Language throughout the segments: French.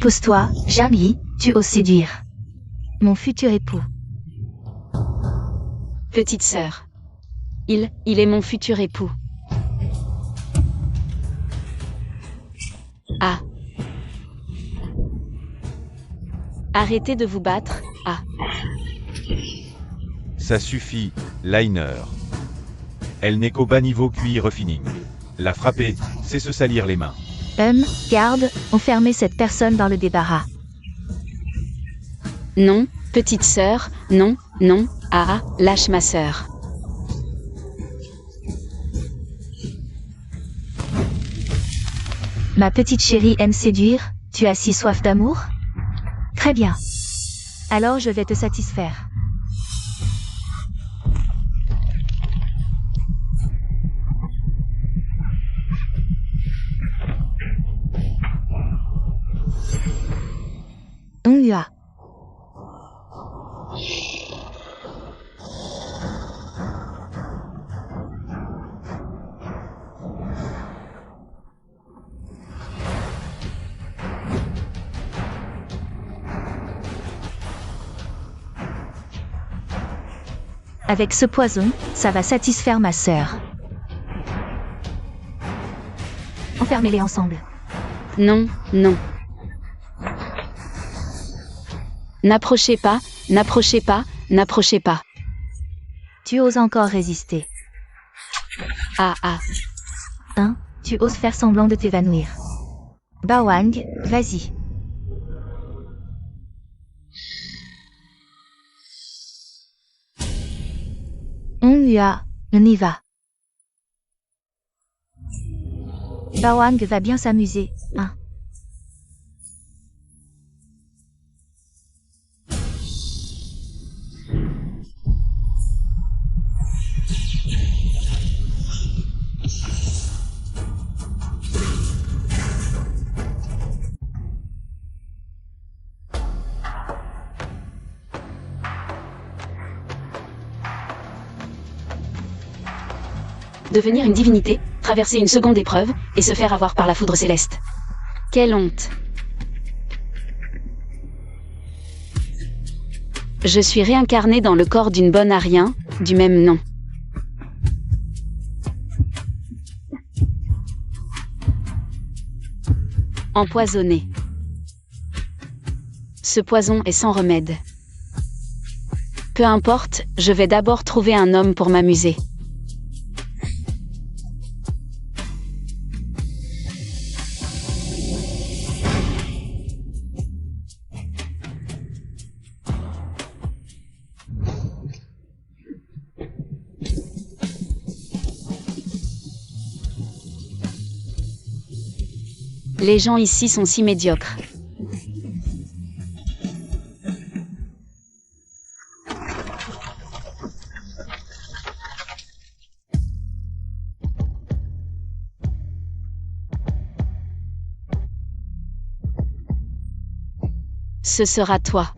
Pose-toi, Jamie, tu oses séduire mon futur époux. Petite sœur. Il est mon futur époux. Ah. Arrêtez de vous battre, ah. Ça suffit, Liner. Elle n'est qu'au bas niveau QI refining. La frapper, c'est se salir les mains. Garde, enfermez cette personne dans le débarras. Non, petite sœur, non, lâche ma sœur. Ma petite chérie aime séduire, tu as si soif d'amour? Très bien. Alors je vais te satisfaire. On y a. Avec ce poison, ça va satisfaire ma sœur. Enfermez-les ensemble. Non. N'approchez pas. Tu oses encore résister. Ah. Tu oses faire semblant de t'évanouir. Bawang, vas-y. On y va. Bawang va bien s'amuser, hein. Devenir une divinité, traverser une seconde épreuve, et se faire avoir par la foudre céleste. Quelle honte. Je suis réincarné dans le corps d'une bonne Arien, du même nom. Empoisonné. Ce poison est sans remède. Peu importe, je vais d'abord trouver un homme pour m'amuser. Les gens ici sont si médiocres. Ce sera toi.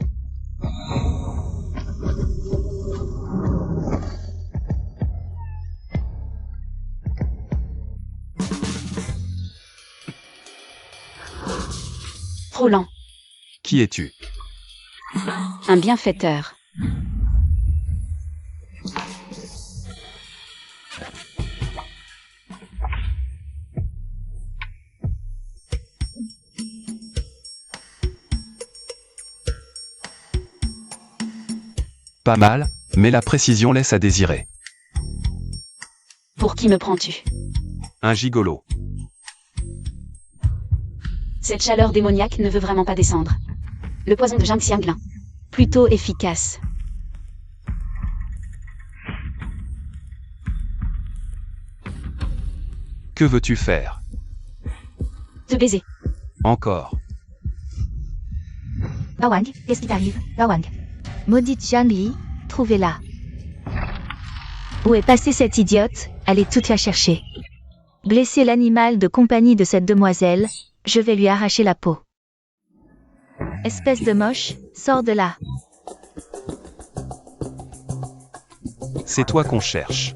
Trop lent. Qui es-tu? Un bienfaiteur. Pas mal, mais la précision laisse à désirer. Pour qui me prends-tu? Un gigolo. Cette chaleur démoniaque ne veut vraiment pas descendre. Le poison de Zhang Xianglin. Plutôt efficace. Que veux-tu faire? Te baiser. Encore. Bawang, qu'est-ce qui t'arrive, Bawang? Maudite Janli, trouvez-la. Où est passée cette idiote? Allez toute la chercher. Blessez l'animal de compagnie de cette demoiselle, je vais lui arracher la peau. Espèce de moche, sors de là. C'est toi qu'on cherche.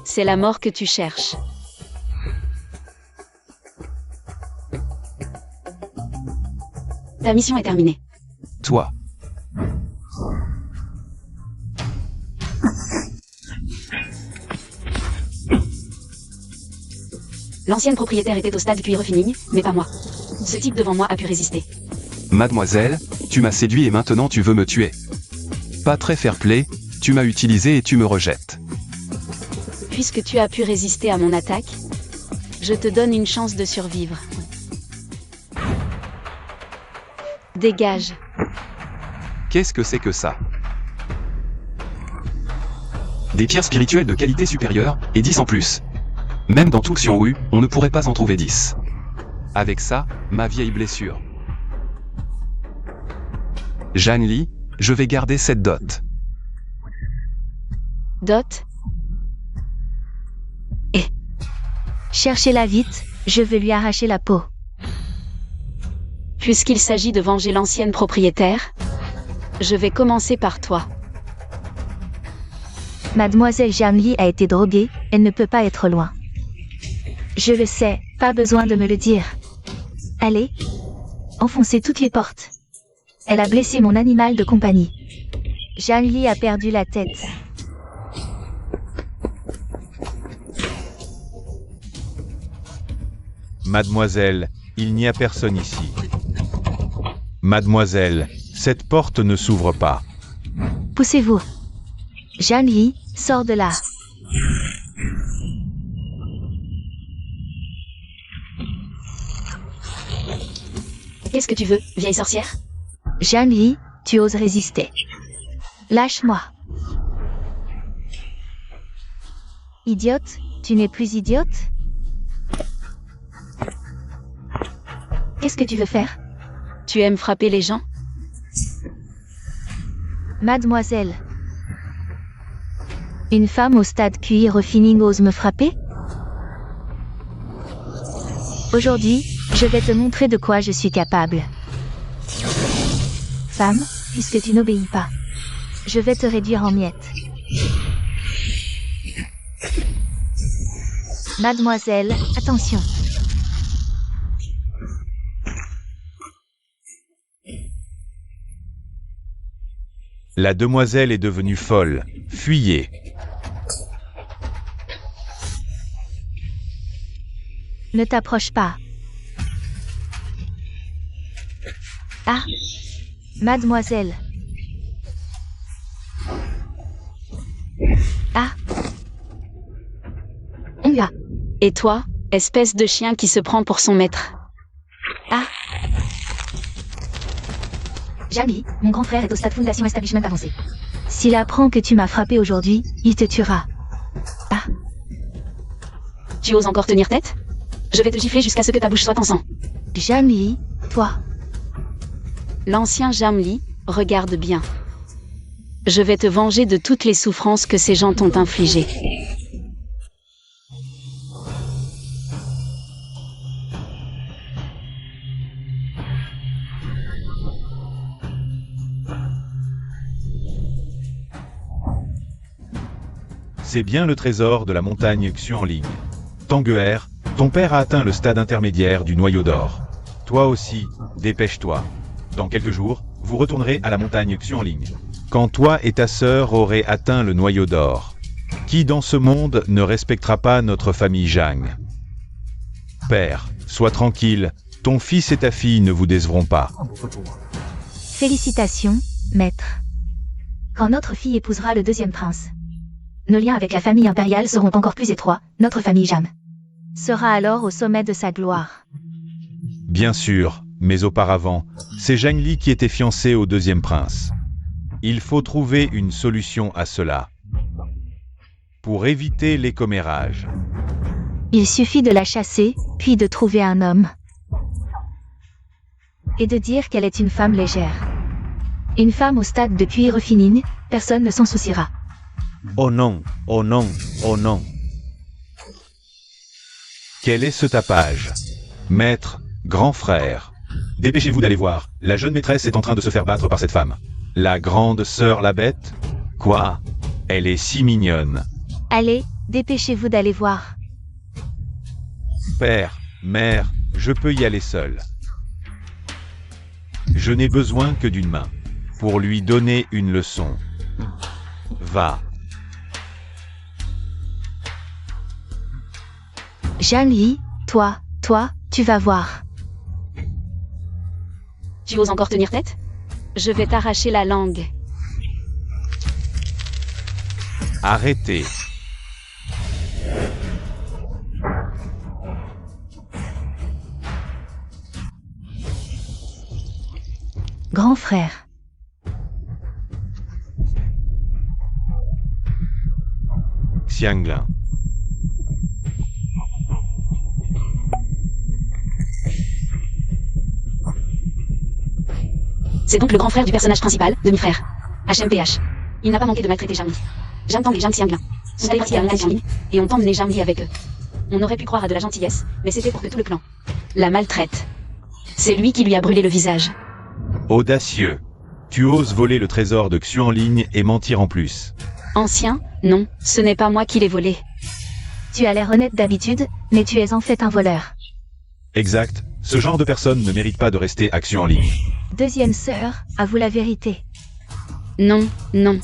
C'est la mort que tu cherches. Ta mission est terminée. Toi. L'ancienne propriétaire était au stade cuir refining, mais pas moi. Ce type devant moi a pu résister. Mademoiselle, tu m'as séduit et maintenant tu veux me tuer. Pas très fair-play, tu m'as utilisé et tu me rejettes. Puisque tu as pu résister à mon attaque, je te donne une chance de survivre. Dégage. Qu'est-ce que c'est que ça? Des pierres spirituelles de qualité supérieure, et 10 en plus. Même dans tout Xionghu, on ne pourrait pas en trouver 10. Avec ça, ma vieille blessure. Zhang Li, je vais garder cette dot. Dot. Cherchez-la vite, je veux lui arracher la peau. Puisqu'il s'agit de venger l'ancienne propriétaire, je vais commencer par toi. Mademoiselle Zhang Li a été droguée, elle ne peut pas être loin. Je le sais, pas besoin de me le dire. Allez, enfoncez toutes les portes. Elle a blessé mon animal de compagnie. Zhang Li a perdu la tête. Mademoiselle, il n'y a personne ici. Mademoiselle, cette porte ne s'ouvre pas. Poussez-vous. Zhang Li, sors de là. Qu'est-ce que tu veux, vieille sorcière? Zhang Li, tu oses résister. Lâche-moi. Idiote, tu n'es plus idiote? Qu'est-ce que tu veux faire? Tu aimes frapper les gens? Mademoiselle. Une femme au stade QI refining ose me frapper? Aujourd'hui, je vais te montrer de quoi je suis capable. Femme, puisque tu n'obéis pas, je vais te réduire en miettes. Mademoiselle, attention. La demoiselle est devenue folle. Fuyez. Ne t'approche pas. Ah, mademoiselle. Ah. On va. Et toi, espèce de chien qui se prend pour son maître? Ah. Jamie, mon grand frère est au stade Fondation Establishment avancé. S'il apprend que tu m'as frappé aujourd'hui, il te tuera. Ah. Tu oses encore tenir tête? Je vais te gifler jusqu'à ce que ta bouche soit en sang. Jamie, toi. L'ancien Jamli, regarde bien. Je vais te venger de toutes les souffrances que ces gens t'ont infligées. C'est bien le trésor de la montagne Xuanling. Tanguer, ton père a atteint le stade intermédiaire du noyau d'or. Toi aussi, dépêche-toi. Dans quelques jours, vous retournerez à la montagne Xuanling. Quand toi et ta sœur aurez atteint le noyau d'or, qui dans ce monde ne respectera pas notre famille Zhang? Père, sois tranquille, ton fils et ta fille ne vous décevront pas. Félicitations, maître. Quand notre fille épousera le deuxième prince, nos liens avec la famille impériale seront encore plus étroits, notre famille Jam sera alors au sommet de sa gloire. Bien sûr, mais auparavant, c'est Zhang Li qui était fiancé au deuxième prince. Il faut trouver une solution à cela. Pour éviter les commérages. Il suffit de la chasser, puis de trouver un homme. Et de dire qu'elle est une femme légère. Une femme au stade de cuir refining, personne ne s'en souciera. Oh non, oh non, oh non. Quel est ce tapage? Maître, grand frère. Dépêchez-vous d'aller voir, la jeune maîtresse est en train de se faire battre par cette femme. La grande sœur la bête? Quoi? Elle est si mignonne. Allez, dépêchez-vous d'aller voir. Père, mère, je peux y aller seul. Je n'ai besoin que d'une main. Pour lui donner une leçon. Va. Zhang Li, toi, tu vas voir. Tu oses encore tenir tête? Je vais t'arracher la langue. Arrêtez. Grand frère. Xianglin. C'est donc le grand frère du personnage principal, demi-frère. HMPH. Il n'a pas manqué de maltraiter Zhang Li. Zhang Tang et Zhang Xianglin sont allés partir à la montagne Xiangli et ont emmené Zhang Li avec eux. On aurait pu croire à de la gentillesse, mais c'était pour que tout le clan la maltraite. C'est lui qui lui a brûlé le visage. Audacieux. Tu oses voler le trésor de Xuanling et mentir en plus. Ancien? Non, ce n'est pas moi qui l'ai volé. Tu as l'air honnête d'habitude, mais tu es en fait un voleur. Exact. Ce genre de personne ne mérite pas de rester à Xuanling. Deuxième sœur, avoue la vérité. Non, non.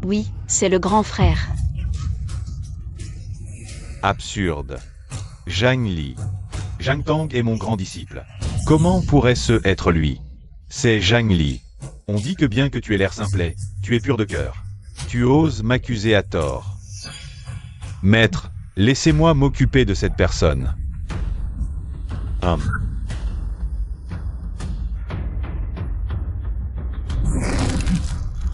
Oui, c'est le grand frère. Absurde. Zhang Li. Zhang Tang est mon grand disciple. Comment pourrait-ce être lui? C'est Zhang Li. On dit que bien que tu aies l'air simplet, tu es pur de cœur. Tu oses m'accuser à tort. Maître, laissez-moi m'occuper de cette personne.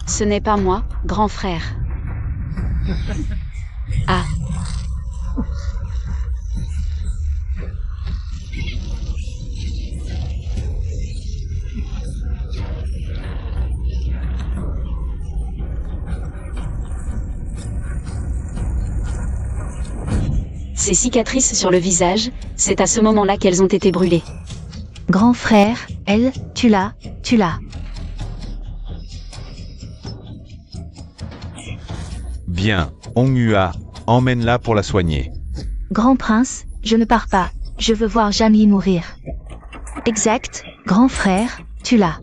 Ce n'est pas moi, grand frère. Ah. Ces cicatrices sur le visage, c'est à ce moment-là qu'elles ont été brûlées. Grand frère, elle, tu l'as. Bien, Honghua, emmène-la pour la soigner. Grand prince, je ne pars pas, je veux voir Zhang Li mourir. Exact, grand frère, tu l'as.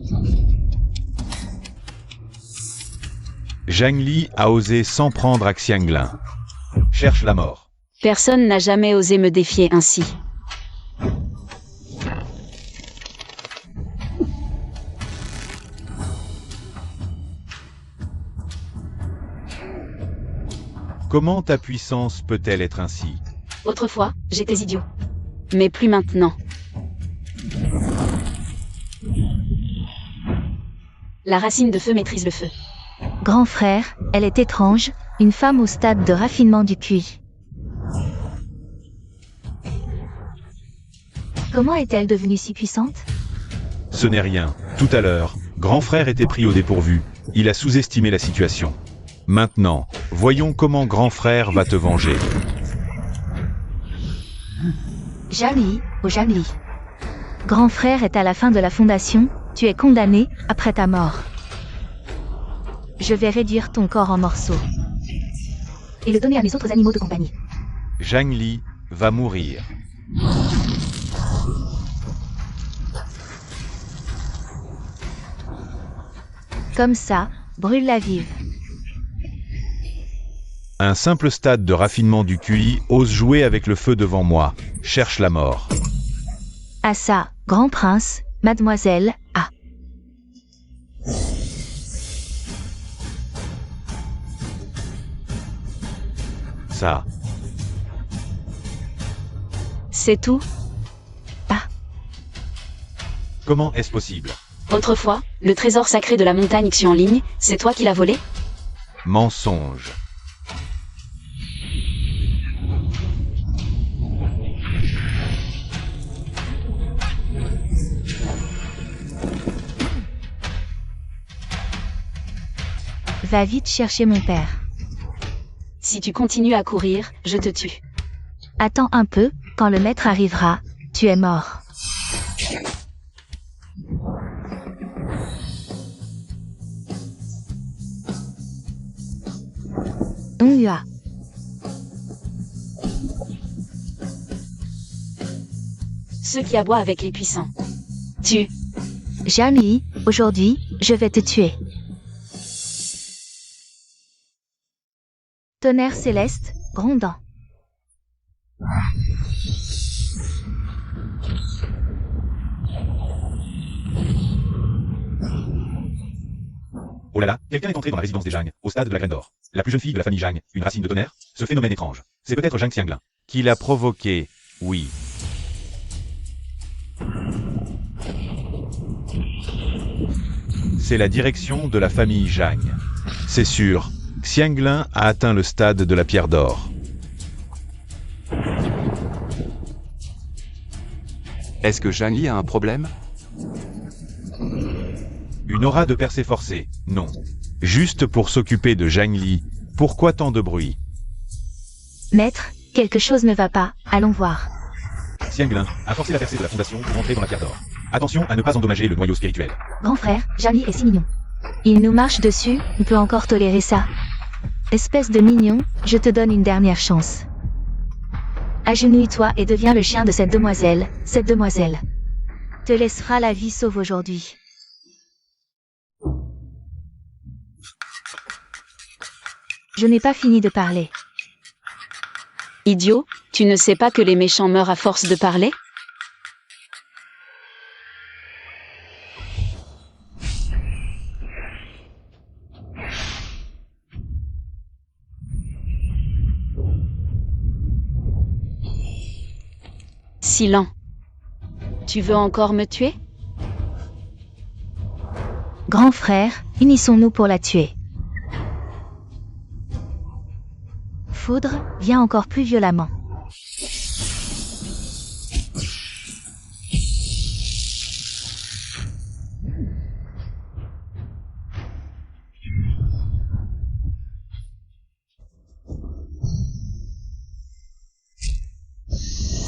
Zhang Li a osé s'en prendre à Xianglin. Cherche la mort. Personne n'a jamais osé me défier ainsi. Comment ta puissance peut-elle être ainsi? Autrefois, j'étais idiot. Mais plus maintenant. La racine de feu maîtrise le feu. Grand frère, elle est étrange, une femme au stade de raffinement du QI. Comment est-elle devenue si puissante? Ce n'est rien. Tout à l'heure, grand frère était pris au dépourvu. Il a sous-estimé la situation. Maintenant, voyons comment grand frère va te venger. Zhang Li, oh Zhang Li. Grand frère est à la fin de la fondation, tu es condamné, après ta mort. Je vais réduire ton corps en morceaux. Et le donner à mes autres animaux de compagnie. Zhang Li va mourir. Comme ça, brûle-la vive. Un simple stade de raffinement du QI ose jouer avec le feu devant moi. Cherche la mort. À ça, grand prince, mademoiselle, ah. Ça. C'est tout? Comment est-ce possible? Autrefois, le trésor sacré de la montagne Xianling, c'est toi qui l'as volé? Mensonge. Va vite chercher mon père. Si tu continues à courir, je te tue. Attends un peu, quand le maître arrivera, tu es mort. Honghua. Ceux qui aboient avec les puissants. Tu... Zhang Li, aujourd'hui, je vais te tuer. Tonnerre céleste, grondant. Oh là là, quelqu'un est entré dans la résidence des Zhang, au stade de la graine d'or. La plus jeune fille de la famille Zhang, une racine de tonnerre. Ce phénomène étrange. C'est peut-être Zhang Xianglin. Qui l'a provoqué, oui. C'est la direction de la famille Zhang. C'est sûr, Xianglin a atteint le stade de la pierre d'or. Est-ce que Zhang Li a un problème? Une aura de percée forcée, non. Juste pour s'occuper de Zhang Li. Pourquoi tant de bruit? Maître, quelque chose ne va pas, allons voir. Xianglin a forcé la percée de la fondation pour entrer dans la pierre d'or. Attention à ne pas endommager le noyau spirituel. Grand frère, Zhang Li est si mignon. Il nous marche dessus, on peut encore tolérer ça. Espèce de mignon, je te donne une dernière chance. Agenouille-toi et deviens le chien de cette demoiselle te laissera la vie sauve aujourd'hui. Je n'ai pas fini de parler. Idiot, tu ne sais pas que les méchants meurent à force de parler? Si lent. Tu veux encore me tuer? Grand frère, unissons-nous pour la tuer. Foudre, viens encore plus violemment.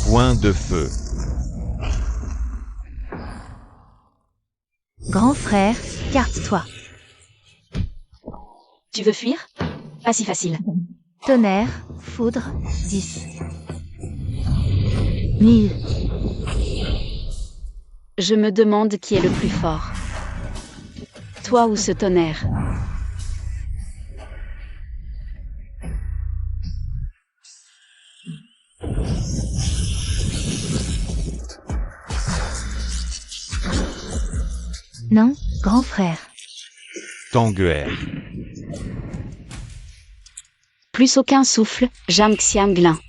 Point de feu. Grand frère, garde-toi. Tu veux fuir? Pas si facile. Tonnerre, foudre, 10. 1000. Je me demande qui est le plus fort. Toi ou ce tonnerre? Non, grand frère. Tanguer. Plus aucun souffle, Zhang Xianglin.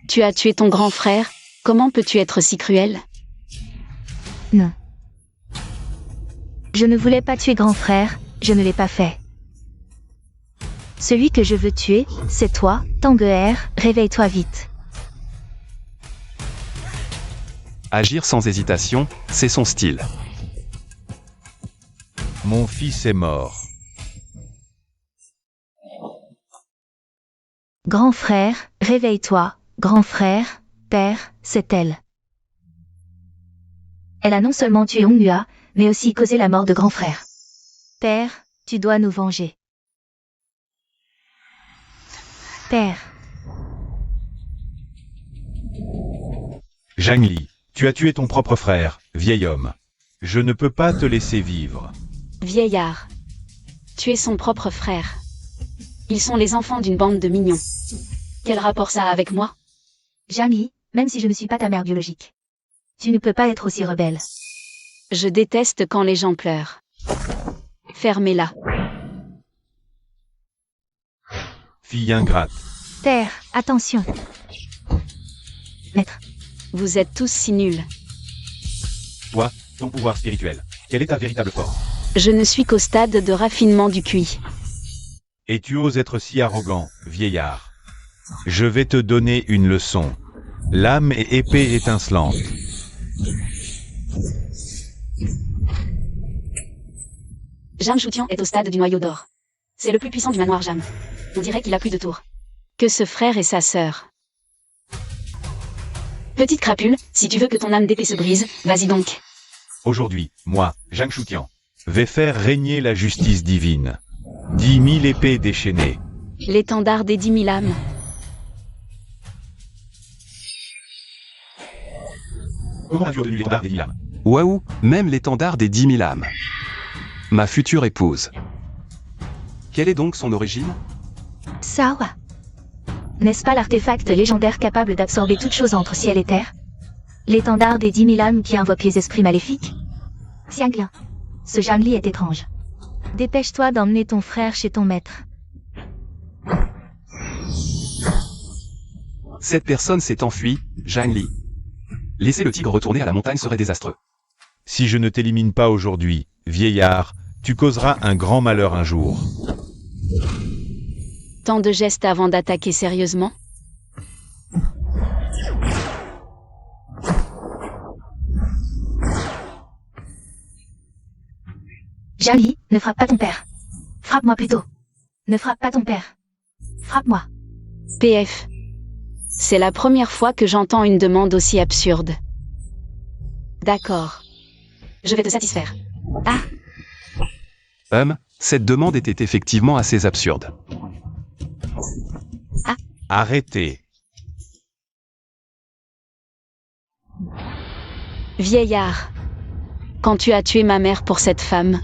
Tu as tué ton grand frère, comment peux-tu être si cruel? Non. Je ne voulais pas tuer grand frère, je ne l'ai pas fait. Celui que je veux tuer, c'est toi, Tanguer, réveille-toi vite. Agir sans hésitation, c'est son style. Mon fils est mort. Grand frère, réveille-toi, grand frère, père, c'est elle. Elle a non seulement tué Honghua, mais aussi causé la mort de grand frère. Père, tu dois nous venger. Père. Zhang Li, tu as tué ton propre frère, vieil homme. Je ne peux pas te laisser vivre. Vieillard. Tuer son propre frère. Ils sont les enfants d'une bande de mignons. Quel rapport ça a avec moi? Zhang Li, même si je ne suis pas ta mère biologique. Tu ne peux pas être aussi rebelle. Je déteste quand les gens pleurent. Fermez-la. Fille ingrate. Père, attention. Maître. Vous êtes tous si nuls. Toi, ton pouvoir spirituel. Quelle est ta véritable force? Je ne suis qu'au stade de raffinement du QI. Et tu oses être si arrogant, vieillard. Je vais te donner une leçon. Lame et épée étincelantes. Zhang Shutian est au stade du noyau d'or. C'est le plus puissant du manoir Zhang. On dirait qu'il a plus de tours que ce frère et sa sœur. Petite crapule, si tu veux que ton âme d'épée se brise, vas-y donc. Aujourd'hui, moi, Zhang Shutian, vais faire régner la justice divine. 10 000 épées déchaînées. L'étendard des 10 000 âmes. Comment as-tu obtenu l'étendard des 1000 âmes? Waouh, même l'étendard des 10 000 âmes. Ma future épouse. Quelle est donc son origine? Sawa. N'est-ce pas l'artefact légendaire capable d'absorber toute chose entre ciel et terre? L'étendard des 10 000 âmes qui invoque les esprits maléfiques? Xianglin. Ce Zhang Li est étrange. Dépêche-toi d'emmener ton frère chez ton maître. Cette personne s'est enfuie, Zhang Li. Laisser le tigre retourner à la montagne serait désastreux. Si je ne t'élimine pas aujourd'hui, vieillard, tu causeras un grand malheur un jour. Tant de gestes avant d'attaquer sérieusement? Zhang Li, ne frappe pas ton père. Frappe-moi plutôt. Ne frappe pas ton père. Frappe-moi. PF. C'est la première fois que j'entends une demande aussi absurde. D'accord. Je vais te satisfaire. Ah, Cette demande était effectivement assez absurde. Arrêtez. vieillard. Quand tu as tué ma mère pour cette femme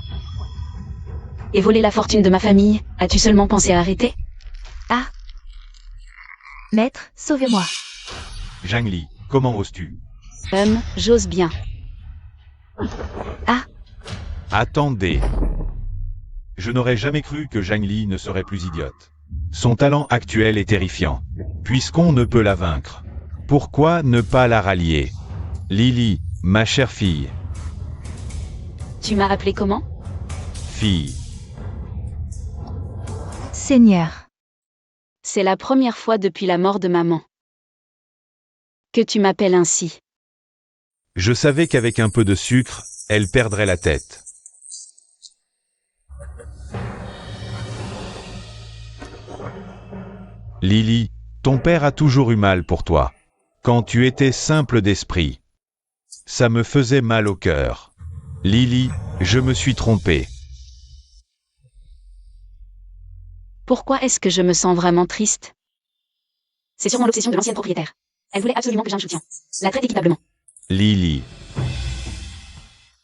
et volé la fortune de ma famille, as-tu seulement pensé à arrêter? Ah. Maître, sauvez-moi. Zhang Li, comment oses-tu? J'ose bien. Attendez. Je n'aurais jamais cru que Zhang Li ne serait plus idiote. Son talent actuel est terrifiant. Puisqu'on ne peut la vaincre, pourquoi ne pas la rallier? Lily, ma chère fille. Tu m'as appelé comment? Fille. Seigneur. C'est la première fois depuis la mort de maman que tu m'appelles ainsi. Je savais qu'avec un peu de sucre, elle perdrait la tête. Lily, ton père a toujours eu mal pour toi. Quand tu étais simple d'esprit. Ça me faisait mal au cœur. Lily, je me suis trompé. Pourquoi est-ce que je me sens vraiment triste? C'est sûrement l'obsession de l'ancienne propriétaire. Elle voulait absolument que Jeanne la traite équitablement. Lily.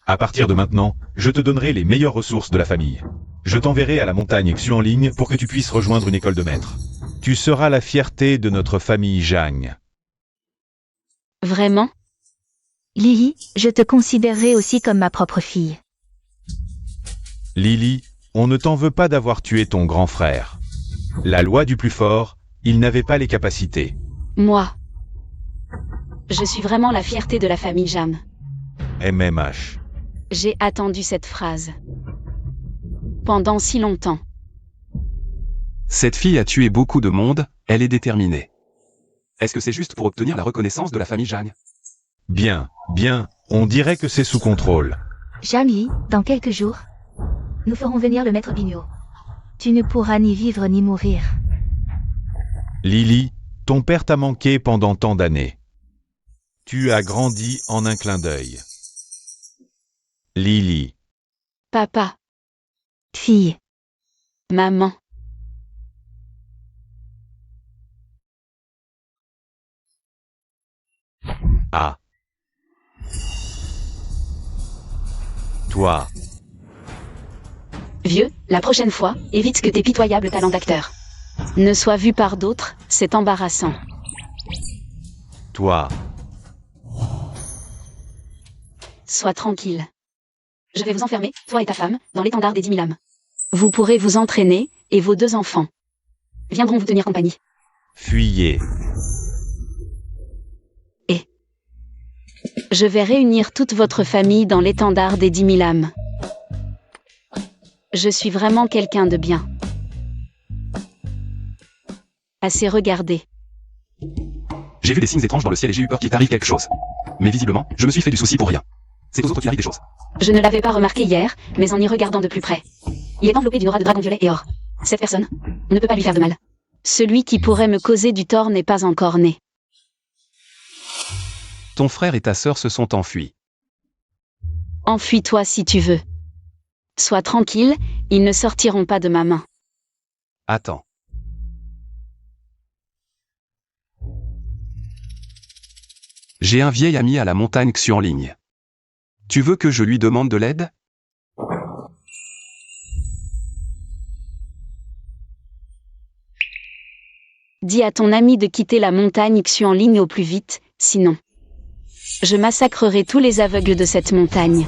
À partir de maintenant, je te donnerai les meilleures ressources de la famille. Je t'enverrai à la montagne Xuanling pour que tu puisses rejoindre une école de maître. Tu seras la fierté de notre famille Zhang. Vraiment? Lily, je te considérerai aussi comme ma propre fille. Lily, on ne t'en veut pas d'avoir tué ton grand frère. La loi du plus fort, il n'avait pas les capacités. Moi. Je suis vraiment la fierté de la famille Jam. MMH. J'ai attendu cette phrase pendant si longtemps. Cette fille a tué beaucoup de monde, elle est déterminée. Est-ce que c'est juste pour obtenir la reconnaissance de la famille Zhang? Bien, bien, on dirait que c'est sous contrôle. Jami, dans quelques jours, nous ferons venir le maître Bignot. Tu ne pourras ni vivre ni mourir. Lily, ton père t'a manqué pendant tant d'années. Tu as grandi en un clin d'œil. Lily. Papa, Fille. maman. Ah. Toi. Vieux, la prochaine fois, évite que tes pitoyables talents d'acteur ne soient vus par d'autres, c'est embarrassant. Toi. Sois tranquille. Je vais vous enfermer, toi et ta femme, dans l'étendard des 10 000 âmes. Vous pourrez vous entraîner, et vos 2 enfants viendront vous tenir compagnie. Fuyez. Je vais réunir toute votre famille dans l'étendard des 10 000 âmes. Je suis vraiment quelqu'un de bien. Assez regardé. J'ai vu des signes étranges dans le ciel et j'ai eu peur qu'il t'arrive quelque chose. Mais visiblement, je me suis fait du souci pour rien. C'est aux autres qu'il arrive des choses. Je ne l'avais pas remarqué hier, mais en y regardant de plus près. Il est enveloppé d'une aura de dragon violet et or. Cette personne, on ne peut pas lui faire de mal. Celui qui pourrait me causer du tort n'est pas encore né. Ton frère et ta sœur se sont enfuis. Enfuis-toi si tu veux. Sois tranquille, ils ne sortiront pas de ma main. Attends. J'ai un vieil ami à la montagne Xuanling. Tu veux que je lui demande de l'aide? Dis à ton ami de quitter la montagne Xuanling au plus vite, sinon. Je massacrerai tous les aveugles de cette montagne.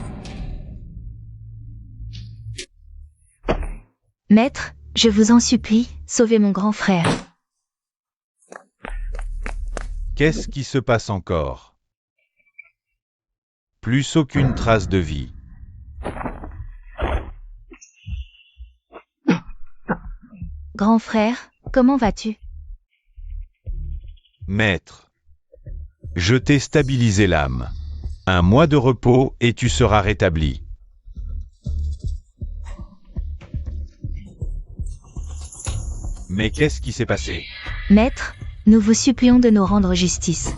Maître, je vous en supplie, sauvez mon grand frère. Qu'est-ce qui se passe encore? Plus aucune trace de vie. Grand frère, comment vas-tu? Maître, je t'ai stabilisé l'âme. Un mois de repos et tu seras rétabli. Mais qu'est-ce qui s'est passé? Maître, nous vous supplions de nous rendre justice.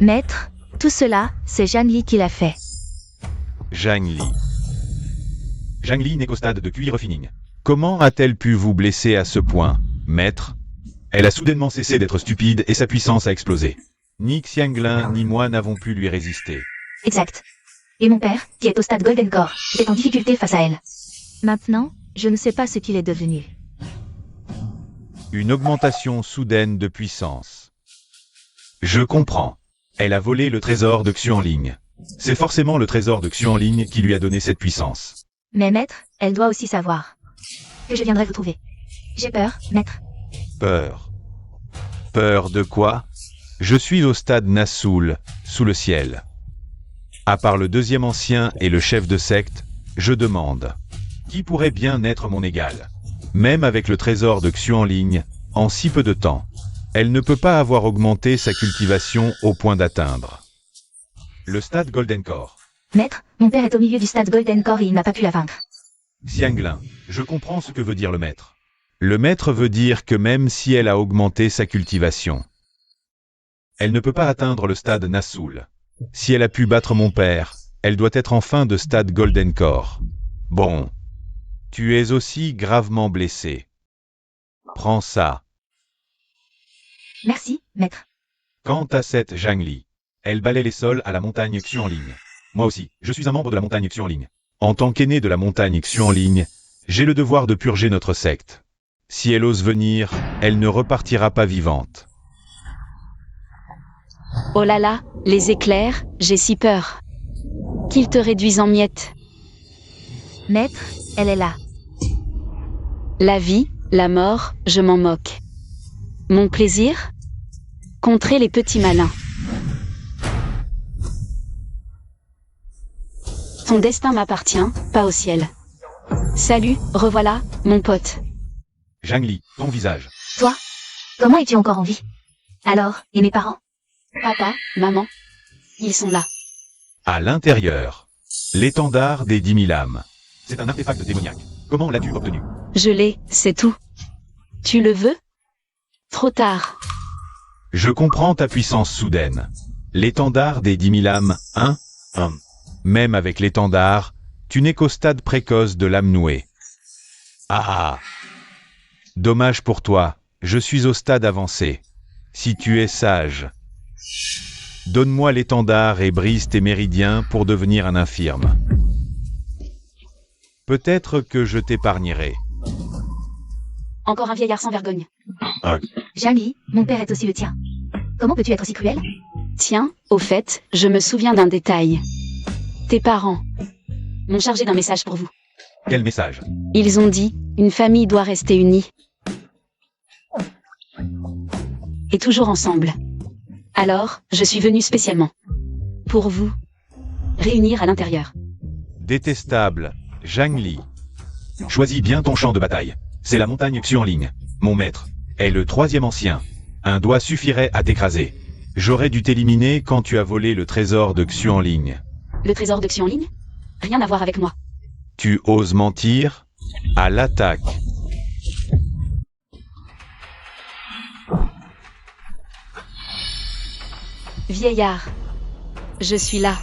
Maître, tout cela, c'est Zhang Li qui l'a fait. Zhang Li. Zhang Li n'est qu'au stade de QI refining. Comment a-t-elle pu vous blesser à ce point, maître? Elle a soudainement cessé d'être stupide et sa puissance a explosé. Ni Xianglin ni moi n'avons pu lui résister. Exact. Et mon père, qui est au stade Golden Core, est en difficulté face à elle. Maintenant, je ne sais pas ce qu'il est devenu. Une augmentation soudaine de puissance. Je comprends. Elle a volé le trésor de Xuanling. C'est forcément le trésor de Xuanling qui lui a donné cette puissance. Mais maître, elle doit aussi savoir que je viendrai vous trouver. J'ai peur, maître. Peur. Peur de quoi? Je suis au stade Nassoul, sous le ciel. À part le deuxième ancien et le chef de secte, je demande. Qui pourrait bien être mon égal? Même avec le trésor de Xuanling, en si peu de temps, elle ne peut pas avoir augmenté sa cultivation au point d'atteindre le stade Golden Core. Maître, mon père est au milieu du stade Golden Core et il n'a pas pu la vaincre. Xianglin, je comprends ce que veut dire le maître. Le maître veut dire que même si elle a augmenté sa cultivation, elle ne peut pas atteindre le stade Nassoul. Si elle a pu battre mon père, elle doit être en fin de stade Golden Core. Bon. Tu es aussi gravement blessé. Prends ça. Merci, maître. Quant à cette Zhang Li, elle balaie les sols à la montagne Xuanling. Moi aussi, je suis un membre de la montagne Xuanling. En tant qu'aîné de la montagne Xuanling, j'ai le devoir de purger notre secte. Si elle ose venir, elle ne repartira pas vivante. Oh là là, les éclairs, j'ai si peur. Qu'ils te réduisent en miettes. Maître, elle est là. La vie, la mort, je m'en moque. Mon plaisir? Contrer les petits malins. Ton destin m'appartient, pas au ciel. Salut, revoilà, mon pote. Zhang Li, ton visage. Toi, comment es-tu encore en vie? Alors, et mes parents? Papa, maman, ils sont là. À l'intérieur, l'étendard des 10 000 âmes. C'est un artefact démoniaque. Comment l'as-tu obtenu? Je l'ai, c'est tout. Tu le veux? Trop tard. Je comprends ta puissance soudaine. L'étendard des 10 000 âmes, hein? Même avec l'étendard, tu n'es qu'au stade précoce de l'âme nouée. Ah! Dommage pour toi, je suis au stade avancé. Si tu es sage, donne-moi l'étendard et brise tes méridiens pour devenir un infirme. Peut-être que je t'épargnerai. Encore un vieillard sans vergogne. Zhang Li, mon père est aussi le tien. Comment peux-tu être aussi cruel? Tiens, au fait, je me souviens d'un détail. Tes parents m'ont chargé d'un message pour vous. Quel message? Ils ont dit, une famille doit rester unie. Et toujours ensemble. Alors, je suis venu spécialement. Pour vous. Réunir à l'intérieur. Détestable, Zhang Li. Choisis bien ton champ de bataille. C'est la montagne Xuanling. Mon maître est le troisième ancien. Un doigt suffirait à t'écraser. J'aurais dû t'éliminer quand tu as volé le trésor de Xuanling. Le trésor de Xuanling? Rien à voir avec moi. Tu oses mentir? À l'attaque. Vieillard. Je suis là.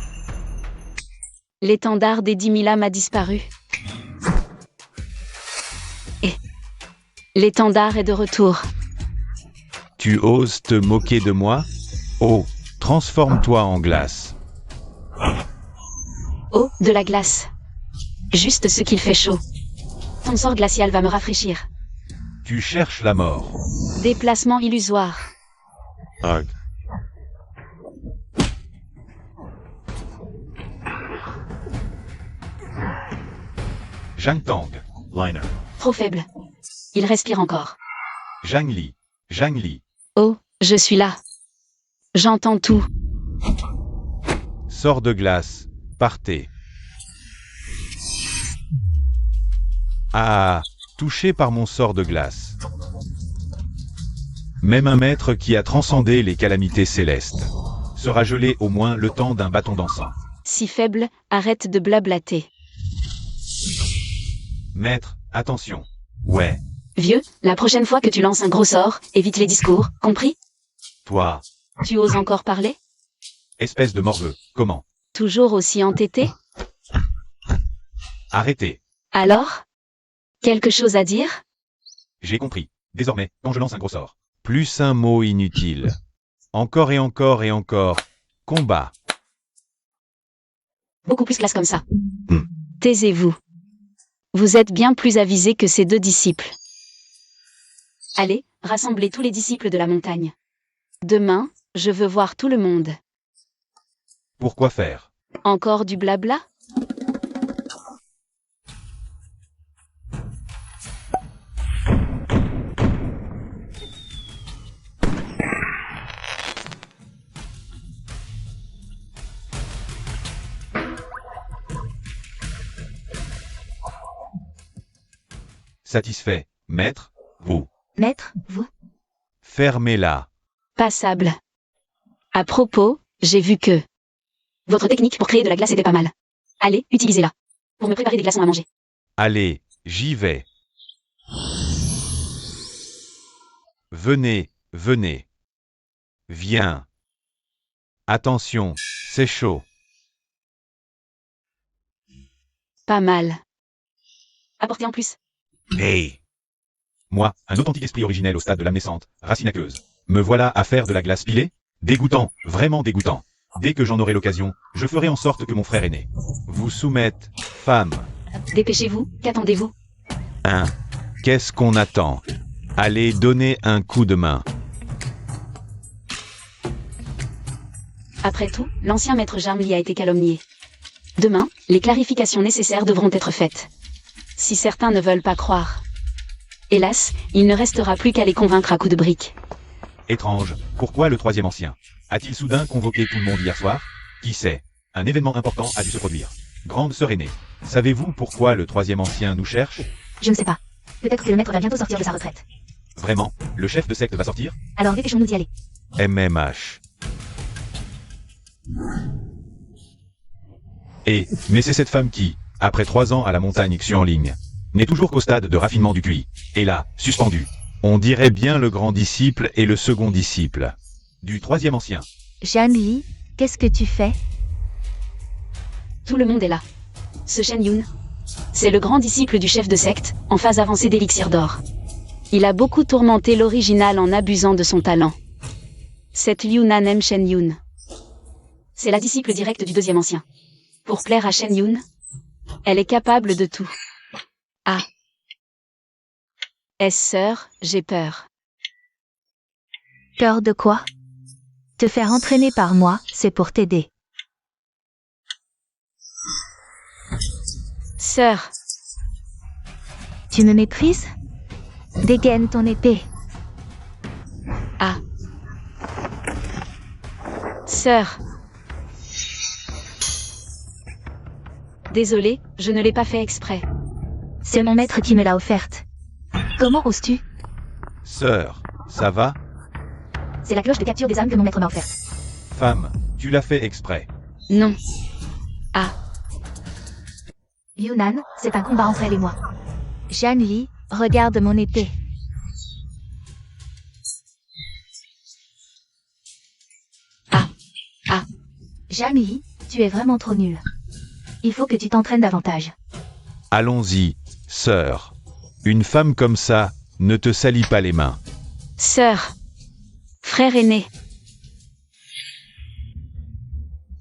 L'étendard des 10 000 âmes a disparu. Et l'étendard est de retour. Tu oses te moquer de moi? Oh, Transforme-toi en glace. Oh, de la glace. Juste ce qu'il fait chaud. Ton sort glacial va me rafraîchir. Tu cherches la mort. Déplacement illusoire. Hug. Zhang Tang. Liner. Trop faible. Il respire encore. Zhang Li. Zhang Li. Oh, je suis là. J'entends tout. Sort de glace. Partez. Ah, touché par mon sort de glace. Même un maître qui a transcendé les calamités célestes sera gelé au moins le temps d'un bâton d'encens. Si faible, arrête de blablater. Maître, attention. Ouais, Vieux, la prochaine fois que tu lances un gros sort, évite les discours, compris? toi, Tu oses encore parler? espèce de morveux, comment? Toujours aussi entêté? Arrêtez. Alors? Quelque chose à dire? J'ai compris. Désormais, quand je lance un gros sort. Plus un mot inutile. Encore et encore et encore. Combat. Beaucoup plus classe comme ça. Hmm. Taisez-vous. Vous êtes bien plus avisés que ces deux disciples. Allez, rassemblez tous les disciples de la montagne. Demain, je veux voir tout le monde. Pourquoi faire? Encore du blabla? Satisfait. Maître, vous. Maître, vous? Fermez-la. Passable. À propos, j'ai vu que votre technique pour créer de la glace était pas mal. Allez, utilisez-la. Pour me préparer des glaçons à manger. Allez, j'y vais. Venez, venez. Viens. Attention, c'est chaud. Pas mal. Apportez en plus. Hey. Moi, un authentique esprit originel au stade de l'âme naissante, racine aqueuse. Me voilà à faire de la glace pilée? Dégoûtant, vraiment dégoûtant. Dès que j'en aurai l'occasion, je ferai en sorte que mon frère aîné vous soumette, femme. Dépêchez-vous, qu'attendez-vous? Qu'est-ce qu'on attend? Allez donner un coup de main. Après tout, l'ancien maître Jamli a été calomnié. Demain, les clarifications nécessaires devront être faites. Si certains ne veulent pas croire. Hélas, il ne restera plus qu'à les convaincre à coups de briques. Étrange, pourquoi le troisième ancien? A-t-il soudain convoqué tout le monde hier soir? Qui sait? Un événement important a dû se produire. Grande sœur aînée, savez-vous pourquoi le troisième ancien nous cherche? Je ne sais pas. Peut-être que le maître va bientôt sortir de sa retraite. Vraiment, le chef de secte va sortir? Alors dépêchons-nous d'y aller. MMH. Mais c'est cette femme qui, après 3 ans à la montagne Xuanling, n'est toujours qu'au stade de raffinement du QI. Et là, suspendu. On dirait bien le grand disciple et le second disciple. Du troisième ancien. Zhang Li, qu'est-ce que tu fais? Tout le monde est là. Ce Shen Yun, c'est le grand disciple du chef de secte, en phase avancée d'élixir d'or. Il a beaucoup tourmenté l'original en abusant de son talent. Cette Liunan aime Shen Yun. C'est la disciple directe du deuxième ancien. Pour plaire à Shen Yun, elle est capable de tout. Ah. Est-ce sœur, j'ai peur. Peur de quoi? Te faire entraîner par moi, c'est pour t'aider. Sœur, Tu me méprises? Dégaine ton épée. ah. Sœur. Désolée, je ne l'ai pas fait exprès. C'est mon maître qui me l'a offerte. Comment oses-tu? Sœur, ça va? C'est la cloche de capture des âmes que mon maître m'a offerte. Femme, tu l'as fait exprès. Non. Ah. Yunan, c'est un combat entre elle et moi. Zhang Li, regarde mon épée. Ah. Ah. Zhang Li, tu es vraiment trop nul. Il faut que tu t'entraînes davantage. Allons-y, sœur. Une femme comme ça ne te salit pas les mains. Sœur. Frère aîné.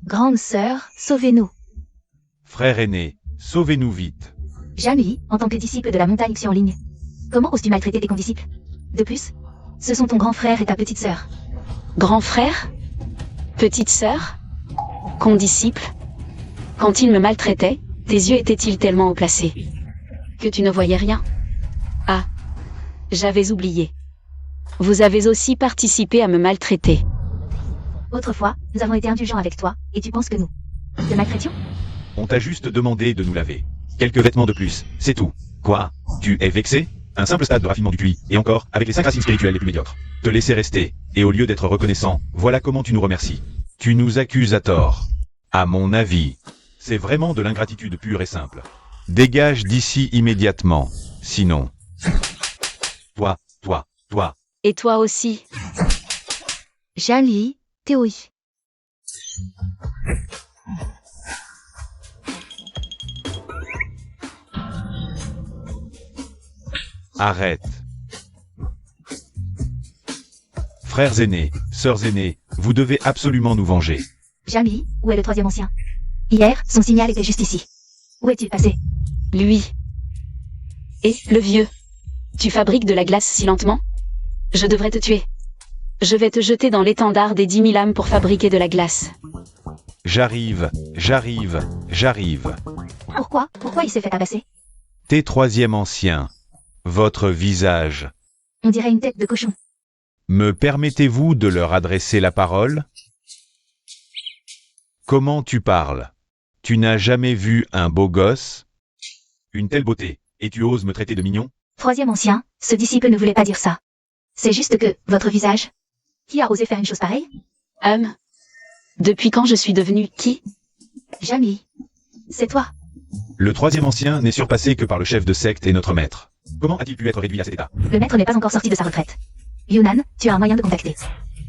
Grande sœur, sauvez-nous. Frère aîné, sauvez-nous vite. Jean-Louis, en tant que disciple de la montagne Xianling, comment oses-tu maltraiter tes condisciples? De plus, ce sont ton grand frère et ta petite sœur. Grand frère? Petite sœur? Condisciple? Quand il me maltraitait, tes yeux étaient-ils tellement haut placés que tu ne voyais rien? Ah, j'avais oublié. Vous avez aussi participé à me maltraiter. Autrefois, nous avons été indulgents avec toi, et tu penses que nous te maltraitions? On t'a juste demandé de nous laver. Quelques vêtements de plus, c'est tout. Quoi? Tu es vexé? Un simple stade de raffinement du QI, et encore, avec les 5 racines spirituelles les plus médiocres. Te laisser rester, et au lieu d'être reconnaissant, voilà comment tu nous remercies. Tu nous accuses à tort. À mon avis, c'est vraiment de l'ingratitude pure et simple. Dégage d'ici immédiatement, sinon... Toi. Et toi aussi. Jean-Louis, Théoï. Arrête. Frères aînés, sœurs aînées, vous devez absolument nous venger. Jean-Louis, où est le troisième ancien? Hier, son signal était juste ici. Où est-il passé? Lui. Et le vieux. Tu fabriques de la glace si lentement? Je devrais te tuer. Je vais te jeter dans l'étendard des 10 000 âmes pour fabriquer de la glace. J'arrive. Pourquoi il s'est fait tabasser? T'es troisième ancien. Votre visage. On dirait une tête de cochon. Me permettez-vous de leur adresser la parole? Comment tu parles? Tu n'as jamais vu un beau gosse? Une telle beauté, et tu oses me traiter de mignon? Troisième ancien, ce disciple ne voulait pas dire ça. C'est juste que, votre visage... Qui a osé faire une chose pareille? Depuis quand je suis devenu qui? Jean-Louis. C'est toi. Le troisième ancien n'est surpassé que par le chef de secte et notre maître. Comment a-t-il pu être réduit à cet état? Le maître n'est pas encore sorti de sa retraite. Yunnan, tu as un moyen de contacter.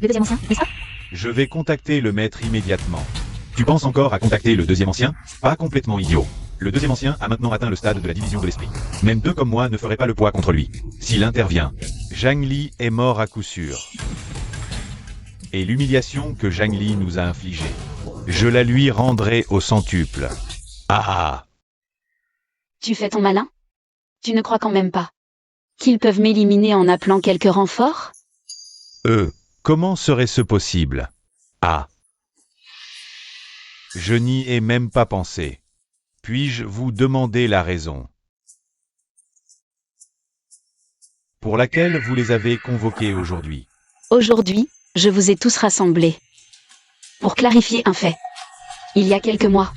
Le deuxième ancien, n'est-ce pas? Je vais contacter le maître immédiatement. Tu penses encore à contacter le deuxième ancien? Pas complètement idiot. Le deuxième ancien a maintenant atteint le stade de la division de l'esprit. Même deux comme moi ne feraient pas le poids contre lui. S'il intervient, Zhang Li est mort à coup sûr. Et l'humiliation que Zhang Li nous a infligée, je la lui rendrai au centuple. Ah! Tu fais ton malin? Tu ne crois quand même pas qu'ils peuvent m'éliminer en appelant quelques renforts? Comment serait-ce possible? Ah! Je n'y ai même pas pensé. Puis-je vous demander la raison pour laquelle vous les avez convoqués aujourd'hui? Aujourd'hui, je vous ai tous rassemblés pour clarifier un fait. Il y a quelques mois,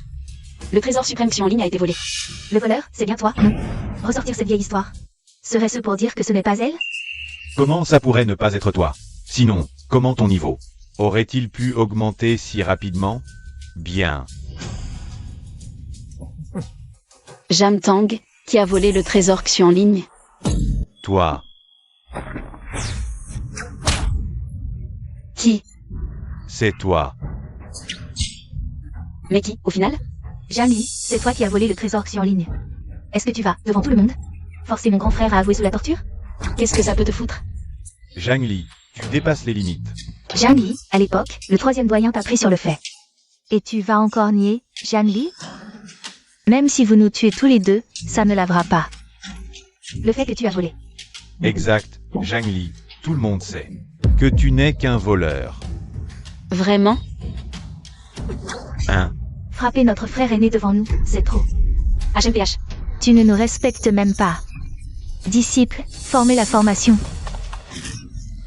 le trésor suprême Xianling a été volé. Le voleur, c'est bien toi, non? Ressortir cette vieille histoire. Serait-ce pour dire que ce n'est pas elle? Comment ça pourrait ne pas être toi? Sinon, comment ton niveau aurait-il pu augmenter si rapidement? Bien. Jam Tang, qui a volé le trésor Xianling. Toi. Qui? C'est toi. Mais qui, au final? Jean-Louis, c'est toi qui as volé le trésor Xianling. Est-ce que tu vas, devant tout le monde, forcer mon grand frère à avouer sous la torture? Qu'est-ce que ça peut te foutre? Zhang Li, tu dépasses les limites. Jean-Louis, à l'époque, le troisième doyen t'a pris sur le fait. Et tu vas encore nier, Jean-Louis? Même si vous nous tuez tous les deux, ça ne lavera pas le fait que tu as volé. Exact, Zhang Li, tout le monde sait que tu n'es qu'un voleur. Vraiment? Hein? Frapper notre frère aîné devant nous, c'est trop. HMPH. Tu ne nous respectes même pas. Disciple, formez la formation.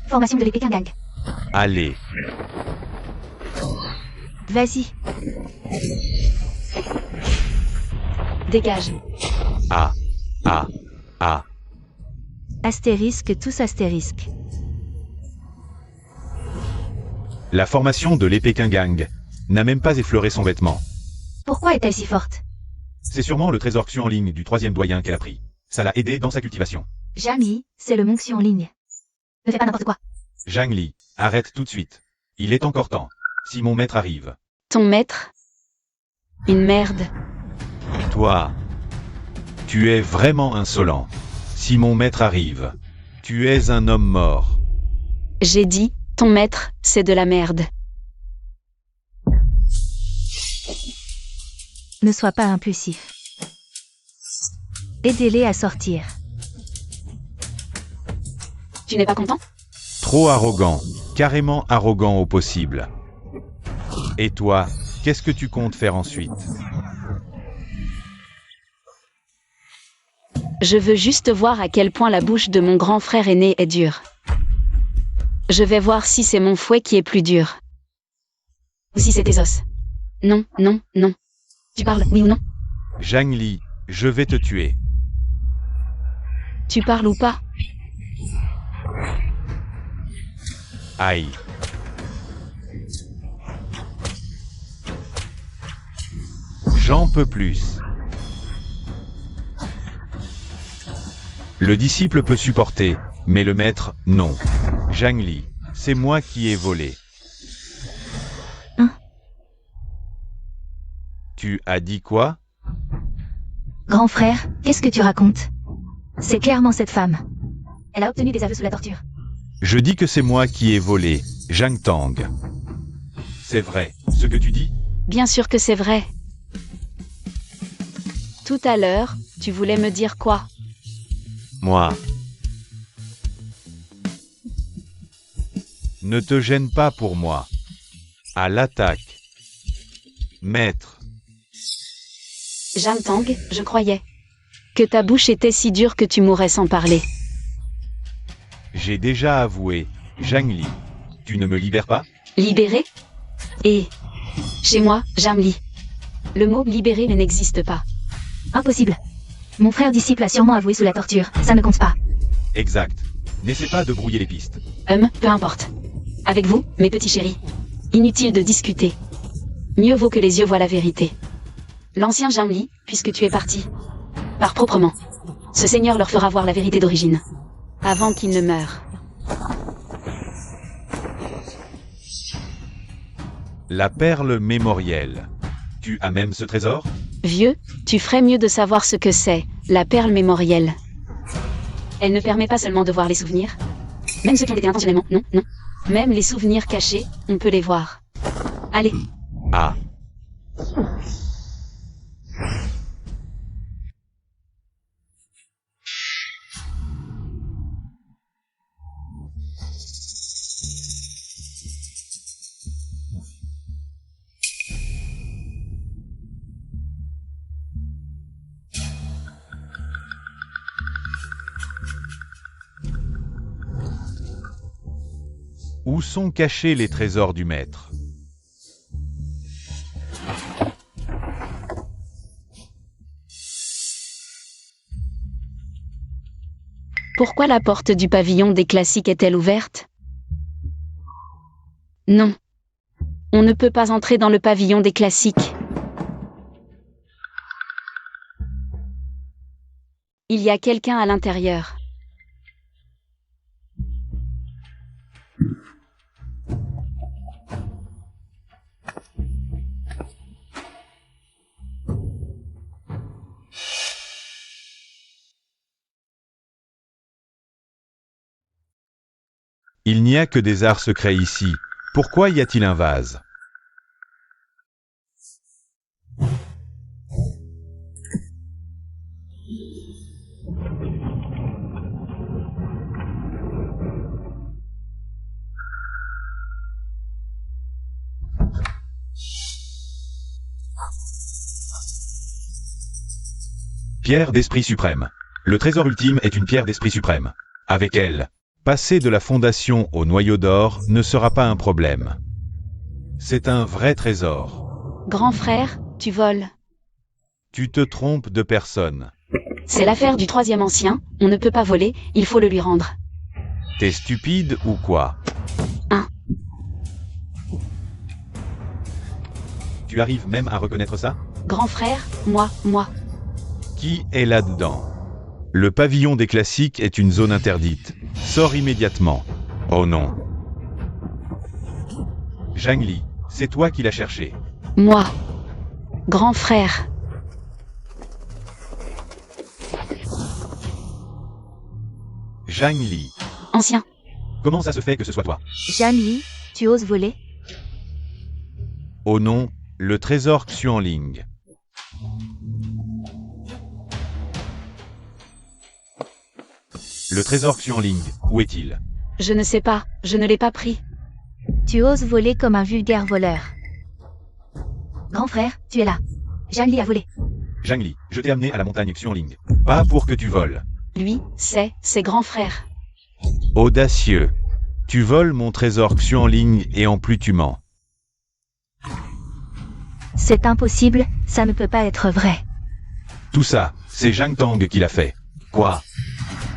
Formation de l'épée Kingang. Allez. Vas-y. Dégage. Ah. Astérisque, tous astérisques. La formation de l'épée Kingang n'a même pas effleuré son vêtement. Pourquoi est-elle si forte? C'est sûrement le trésor Xianling du troisième doyen qu'elle a pris. Ça l'a aidé dans sa cultivation. Jami, c'est le mont Xianling. Ne fais pas n'importe quoi. Zhang Li, arrête tout de suite. Il est encore temps. Si mon maître arrive. Ton maître? Une merde. Toi. Tu es vraiment insolent. Si mon maître arrive. Tu es un homme mort. J'ai dit, ton maître, c'est de la merde. Ne sois pas impulsif. Aidez-les à sortir. Tu n'es pas content? Trop arrogant, carrément arrogant au possible. Et toi, qu'est-ce que tu comptes faire ensuite? Je veux juste voir à quel point la bouche de mon grand frère aîné est dure. Je vais voir si c'est mon fouet qui est plus dur. Ou si c'est tes os. Non, non, non. Tu parles, oui ou non? Zhang Li, je vais te tuer. Tu parles ou pas? Aïe. J'en peux plus. Le disciple peut supporter, mais le maître, non. Zhang Li, c'est moi qui ai volé. Hein? Tu as dit quoi? Grand frère, qu'est-ce que tu racontes? C'est clairement cette femme. Elle a obtenu des aveux sous la torture. Je dis que c'est moi qui ai volé, Zhang Tang. C'est vrai, ce que tu dis? Bien sûr que c'est vrai. Tout à l'heure, tu voulais me dire quoi? Moi. Ne te gêne pas pour moi. À l'attaque. Maître. Zhang Tang, je croyais que ta bouche était si dure que tu mourrais sans parler. J'ai déjà avoué, Zhang Li. Tu ne me libères pas? Libéré? Et chez moi, Zhang Li. Le mot libéré n'existe pas. Impossible. Mon frère disciple a sûrement avoué sous la torture. Ça ne compte pas. Exact. N'essaie pas de brouiller les pistes. Peu importe. Avec vous, mes petits chéris. Inutile de discuter. Mieux vaut que les yeux voient la vérité. L'ancien Zhang Li, puisque tu es parti. Par proprement. Ce seigneur leur fera voir la vérité d'origine. Avant qu'il ne meure. La perle mémorielle. Tu as même ce trésor? Vieux, tu ferais mieux de savoir ce que c'est, la perle mémorielle. Elle ne permet pas seulement de voir les souvenirs. Même ceux qui ont été intentionnellement, non, non. Même les souvenirs cachés, on peut les voir. Allez. Ah. Où sont cachés les trésors du maître? Pourquoi la porte du pavillon des classiques est-elle ouverte? Non. On ne peut pas entrer dans le pavillon des classiques. Il y a quelqu'un à l'intérieur. Il n'y a que des arts secrets ici. Pourquoi y a-t-il un vase? Pierre d'esprit suprême. Le trésor ultime est une pierre d'esprit suprême. Avec elle, passer de la fondation au noyau d'or ne sera pas un problème. C'est un vrai trésor. Grand frère, tu voles. Tu te trompes de personne. C'est l'affaire du troisième ancien, on ne peut pas voler, il faut le lui rendre. T'es stupide ou quoi? Tu arrives même à reconnaître ça? Grand frère, moi. Qui est là-dedans? Le pavillon des classiques est une zone interdite. Sors immédiatement. Oh non. Zhang Li, c'est toi qui l'as cherché. Moi. Grand frère. Zhang Li. Ancien. Comment ça se fait que ce soit toi? Zhang Li, tu oses voler? Oh non, Le trésor Xuanling. Le trésor Xuanling, où est-il? Je ne sais pas, je ne l'ai pas pris. Tu oses voler comme un vulgaire voleur. Grand frère, tu es là. Zhang Li a volé. Zhang Li, je t'ai amené à la montagne Xuanling. Pas pour que tu voles. Lui, c'est ses grands frères. Audacieux. Tu voles mon trésor Xuanling et en plus tu mens. C'est impossible, ça ne peut pas être vrai. Tout ça, c'est Zhang Tang qui l'a fait. Quoi?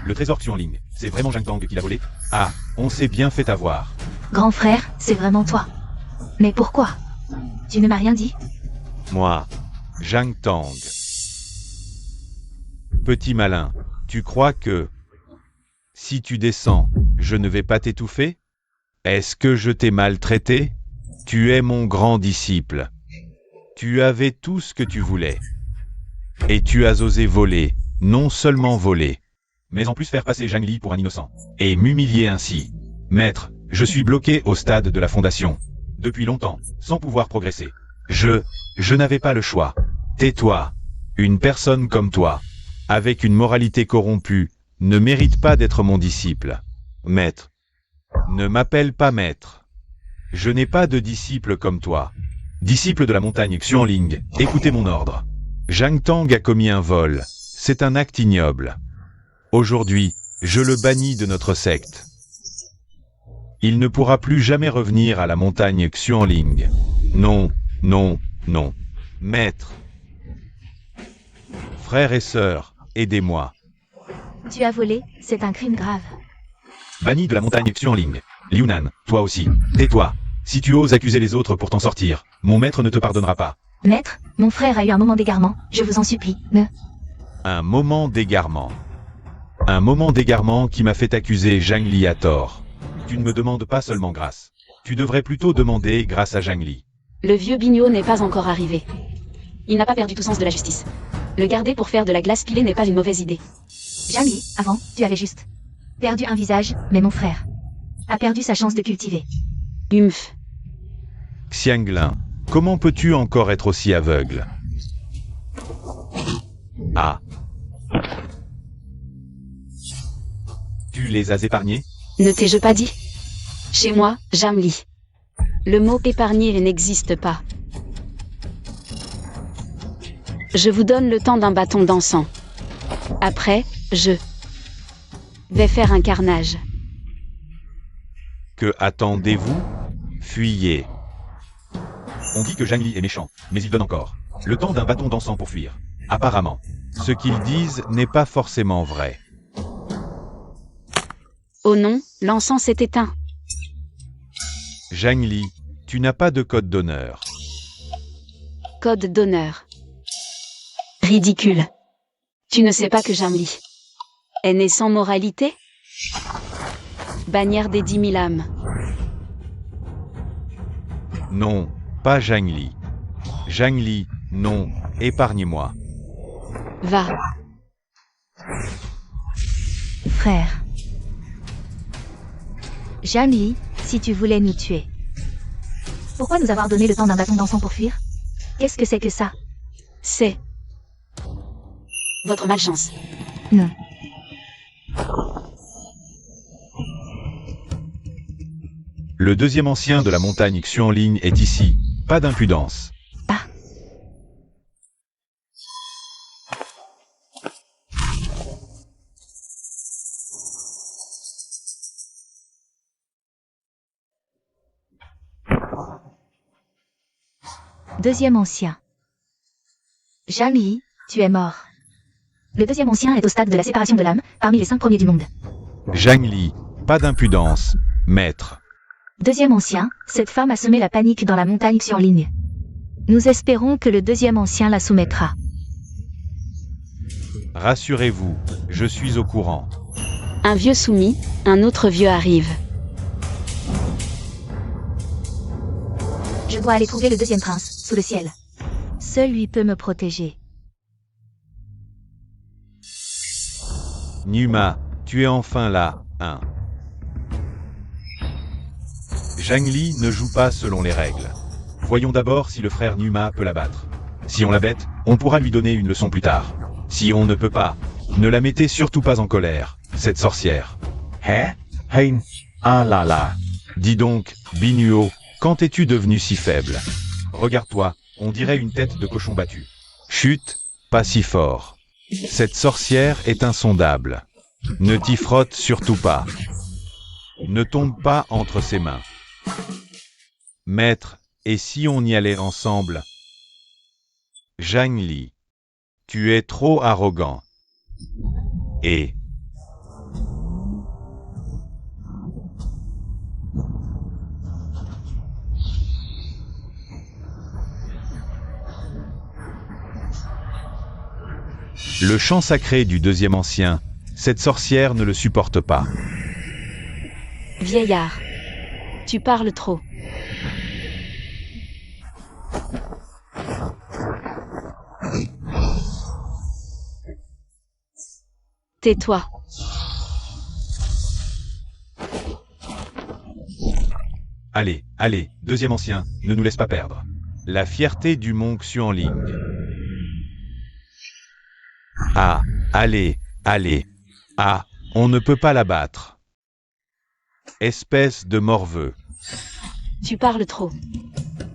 Le trésor Xuanling, c'est vraiment Zhang Tang qui l'a volé? Ah, on s'est bien fait avoir. Grand frère, c'est vraiment toi. Mais pourquoi? Tu ne m'as rien dit? Moi, Zhang Tang. Petit malin, tu crois que... Si tu descends, je ne vais pas t'étouffer? Est-ce que je t'ai maltraité? Tu es mon grand disciple. Tu avais tout ce que tu voulais. Et tu as osé voler, non seulement voler, mais en plus faire passer Zhang Li pour un innocent, et m'humilier ainsi. Maître, je suis bloqué au stade de la fondation. Depuis longtemps, sans pouvoir progresser. Je n'avais pas le choix. Tais-toi. Une personne comme toi, avec une moralité corrompue, ne mérite pas d'être mon disciple. Maître. Ne m'appelle pas maître. Je n'ai pas de disciple comme toi. Disciple de la montagne Xuanling, écoutez mon ordre. Zhang Tang a commis un vol. C'est un acte ignoble. Aujourd'hui, je le bannis de notre secte. Il ne pourra plus jamais revenir à la montagne Xuanling. Non, non, non. Maître. Frères et sœurs, aidez-moi. Tu as volé, c'est un crime grave. Banni de la montagne Xuanling. Liu Nan, toi aussi, tais-toi. Si tu oses accuser les autres pour t'en sortir, mon maître ne te pardonnera pas. Maître, mon frère a eu un moment d'égarement, je vous en supplie, ne... Un moment d'égarement. Un moment d'égarement qui m'a fait accuser Zhang Li à tort. Tu ne me demandes pas seulement grâce. Tu devrais plutôt demander grâce à Zhang Li. Le vieux Bignot n'est pas encore arrivé. Il n'a pas perdu tout sens de la justice. Le garder pour faire de la glace pilée n'est pas une mauvaise idée. Zhang Li, avant, tu avais juste perdu un visage, mais mon frère a perdu sa chance de cultiver. Humph. Xianglin, comment peux-tu encore être aussi aveugle? Ah. Tu les as épargnés? Ne t'ai-je pas dit? Chez moi, Zhang Li. Le mot épargner n'existe pas. Je vous donne le temps d'un bâton d'encens. Après, je vais faire un carnage. Que attendez-vous? Fuyez. On dit que Zhang Li est méchant, mais il donne encore le temps d'un bâton d'encens pour fuir. Apparemment, ce qu'ils disent n'est pas forcément vrai. Oh non, l'encens s'est éteint. Zhang Li, tu n'as pas de code d'honneur. Code d'honneur. Ridicule. Tu ne sais pas que Zhang Li est né sans moralité? Bannière des 10 000 âmes. Non, pas Zhang Li. Zhang Li, non, épargnez-moi. Va. Frère. Zhang Li, si tu voulais nous tuer. Pourquoi nous avoir donné le temps d'un bâton d'encens pour fuir? Qu'est-ce que c'est que ça? C'est votre malchance. Non. Le deuxième ancien de la montagne Xuanling est ici. Pas d'impudence. Pas. Deuxième ancien. Zhang Li, tu es mort. Le deuxième ancien est au stade de la séparation de l'âme, parmi les 5 premiers du monde. Zhang Li, pas d'impudence, maître. Deuxième ancien, cette femme a semé la panique dans la montagne Xuanling. Nous espérons que le deuxième ancien la soumettra. Rassurez-vous, je suis au courant. Un vieux soumis, un autre vieux arrive. Je dois aller trouver le deuxième prince, sous le ciel. Seul lui peut me protéger. Numa, tu es enfin là, hein. Zhang Li ne joue pas selon les règles. Voyons d'abord si le frère Numa peut la battre. Si on la bête, on pourra lui donner une leçon plus tard. Si on ne peut pas, ne la mettez surtout pas en colère, cette sorcière. Hein? Hein? Ah là là. Dis donc, Binuo, quand es-tu devenu si faible? Regarde-toi, on dirait une tête de cochon battu. Chut, pas si fort. Cette sorcière est insondable. Ne t'y frotte surtout pas. Ne tombe pas entre ses mains. Maître, et si on y allait ensemble? Zhang Li, tu es trop arrogant. Et... Le chant sacré du deuxième ancien, cette sorcière ne le supporte pas. Vieillard. Tu parles trop. Tais-toi. Allez, allez, deuxième ancien, ne nous laisse pas perdre. La fierté du mont Xuanling. Ah, allez, allez. Ah, on ne peut pas la battre. Espèce de morveux. Tu parles trop.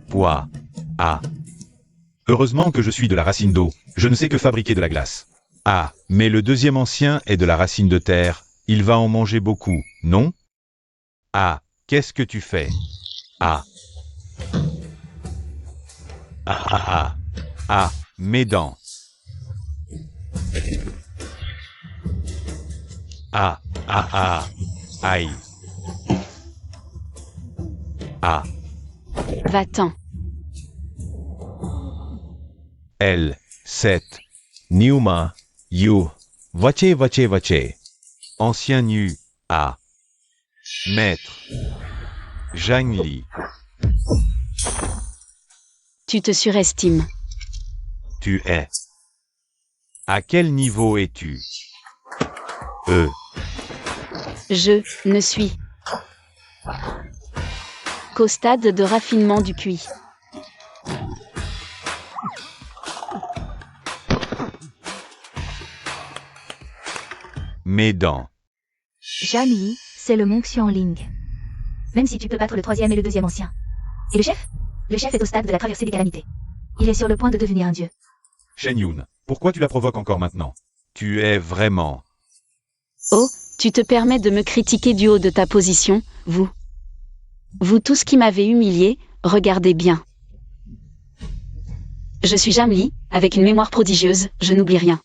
Poids. Ah. Heureusement que je suis de la racine d'eau, je ne sais que fabriquer de la glace. Ah, mais le deuxième ancien est de la racine de terre, il va en manger beaucoup, non? Ah, qu'est-ce que tu fais? Ah. Ah ah ah. Ah, mes dents. Ah, ah ah. Aïe. Ah. Va-t'en. L. 7. Numa. You. Vache vache vache. Ancien nu. A. Maître. Zhang Li. Tu te surestimes. Tu es. À quel niveau es-tu? Je ne suis qu'au stade de raffinement du QI. Mes dents. Zhang Li, c'est le mont Xuanling. Même si tu peux battre le troisième et le deuxième ancien. Et le chef? Le chef est au stade de la traversée des calamités. Il est sur le point de devenir un dieu. Shen Yun, pourquoi tu la provoques encore maintenant? Tu es vraiment... Oh, tu te permets de me critiquer du haut de ta position, vous. Vous tous qui m'avez humilié, regardez bien. Je suis Zhang Li, avec une mémoire prodigieuse, je n'oublie rien.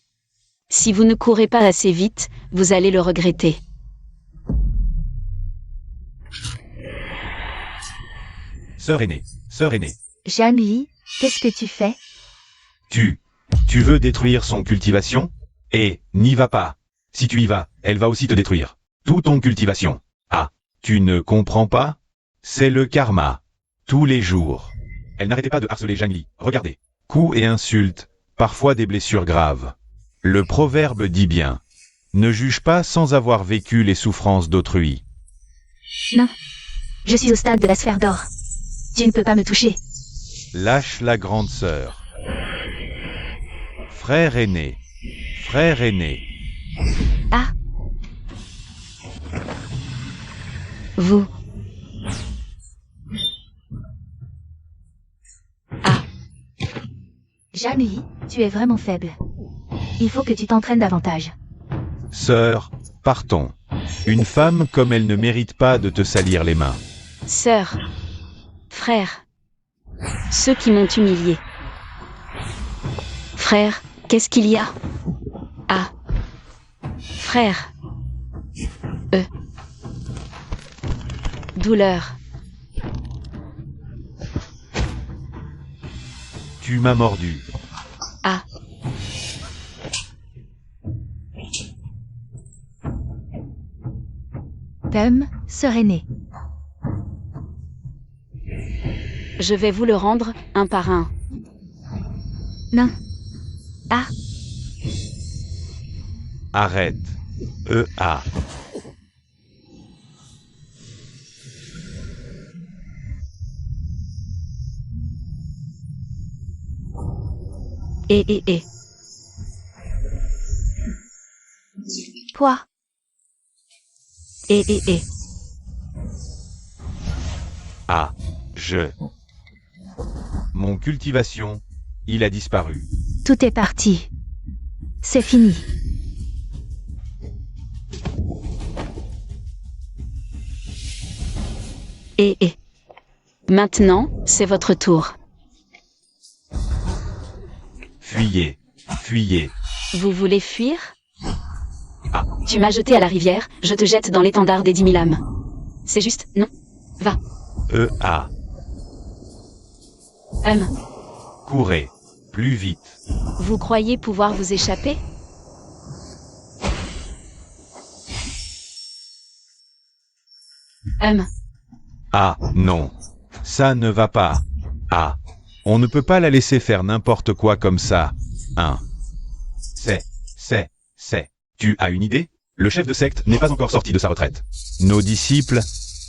Si vous ne courez pas assez vite, vous allez le regretter. Sœur aînée, sœur aînée. Zhang Li, qu'est-ce que tu fais? Tu veux détruire son cultivation? Et, n'y va pas. Si tu y vas, elle va aussi te détruire. Tout ton cultivation. Ah, tu ne comprends pas? C'est le karma. Tous les jours. Elle n'arrêtait pas de harceler Zhang Li, regardez. Coups et insultes, parfois des blessures graves. Le proverbe dit bien. Ne juge pas sans avoir vécu les souffrances d'autrui. Non. Je suis au stade de la sphère d'or. Tu ne peux pas me toucher. Lâche la grande sœur. Frère aîné. Frère aîné. Ah, Vous. Ah, Zhang Li, tu es vraiment faible. Il faut que tu t'entraînes davantage. Sœur, partons. Une femme comme elle ne mérite pas de te salir les mains. sœur, frère, ceux qui m'ont humilié. Frère, qu'est-ce qu'il y a? Ah, frère. Douleur. Tu m'as mordu. Ah, Sœur aînée. je vais vous le rendre, un par un. Non. Ah, Arrête. A. Et. Quoi? Et. Ah, Mon cultivation, il a disparu. Tout est parti. C'est fini. Et. Maintenant, c'est votre tour. Fuyez, fuyez. Vous voulez fuir? Ah. Tu m'as jeté à la rivière, je te jette dans l'étendard des 10 000 âmes. C'est juste, non? Va. Ah. Courez, plus vite. Vous croyez pouvoir vous échapper? Ah, non. Ça ne va pas. Ah. On ne peut pas la laisser faire n'importe quoi comme ça. C'est. Tu as une idée? Le chef de secte n'est pas encore sorti de sa retraite. Nos disciples,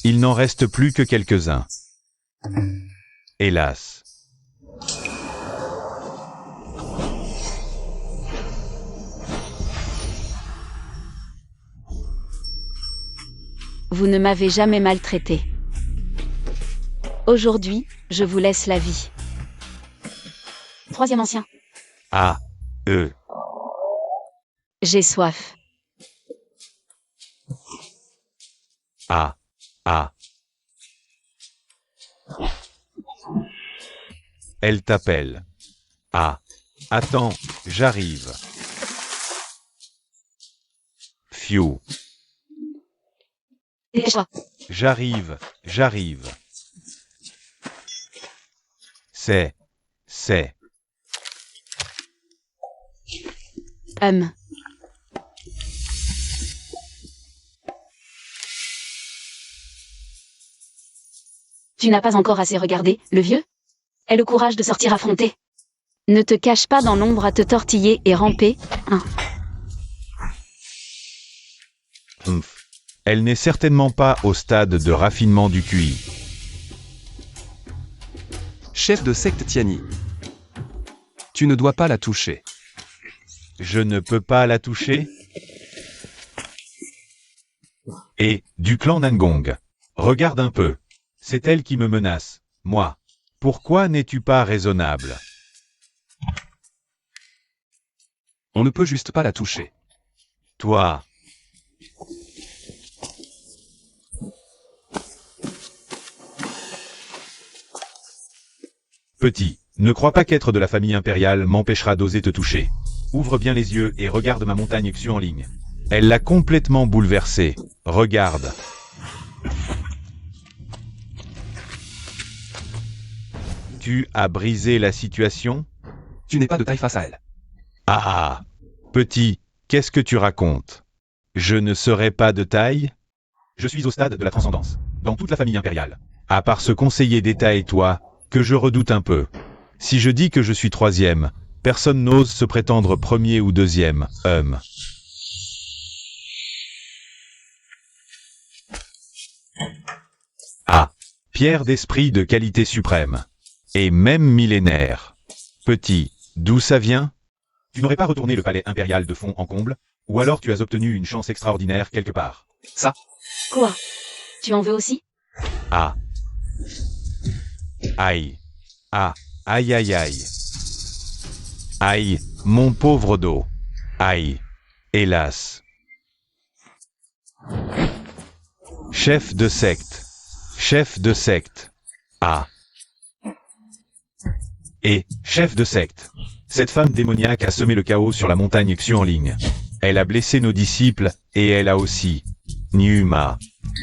il n'en reste plus que quelques-uns. Hélas. Vous ne m'avez jamais maltraité. Aujourd'hui, je vous laisse la vie. Troisième ancien. Ah. J'ai soif. Ah. Elle t'appelle. Ah. Attends, j'arrive. Phew. Dépêche-toi. J'arrive. C'est. Tu n'as pas encore assez regardé, le vieux? Aie le courage de sortir affronter. Ne te cache pas dans l'ombre à te tortiller et ramper. Elle n'est certainement pas au stade de raffinement du QI. Chef de secte Tiani. Tu ne dois pas la toucher. Je ne peux pas la toucher? Et, du clan Nangong. Regarde un peu. C'est elle qui me menace. Moi. Pourquoi n'es-tu pas raisonnable? On ne peut juste pas la toucher. Toi. Petit, ne crois pas qu'être de la famille impériale m'empêchera d'oser te toucher. Ouvre bien les yeux et regarde ma montagne Xu en ligne. Elle l'a complètement bouleversée. Regarde. Tu as brisé la situation? Tu n'es pas de taille face à elle. Ah. Petit, qu'est-ce que tu racontes? Je ne serai pas de taille? Je suis au stade de la transcendance, dans toute la famille impériale. À part ce conseiller d'État et toi, que je redoute un peu. Si je dis que je suis troisième, personne n'ose se prétendre premier ou deuxième. Ah. Pierre d'esprit de qualité suprême. Et même millénaire. Petit, d'où ça vient? Tu n'aurais pas retourné le palais impérial de fond en comble? Ou alors tu as obtenu une chance extraordinaire quelque part? Ça. Quoi? Tu en veux aussi? Ah. Aïe. Ah. Aïe aïe aïe. Aïe, mon pauvre dos. Aïe. Hélas. Chef de secte. Ah. Et, chef de secte. Cette femme démoniaque a semé le chaos sur la montagne Xu en ligne. Elle a blessé nos disciples, et elle a aussi. Nyuma.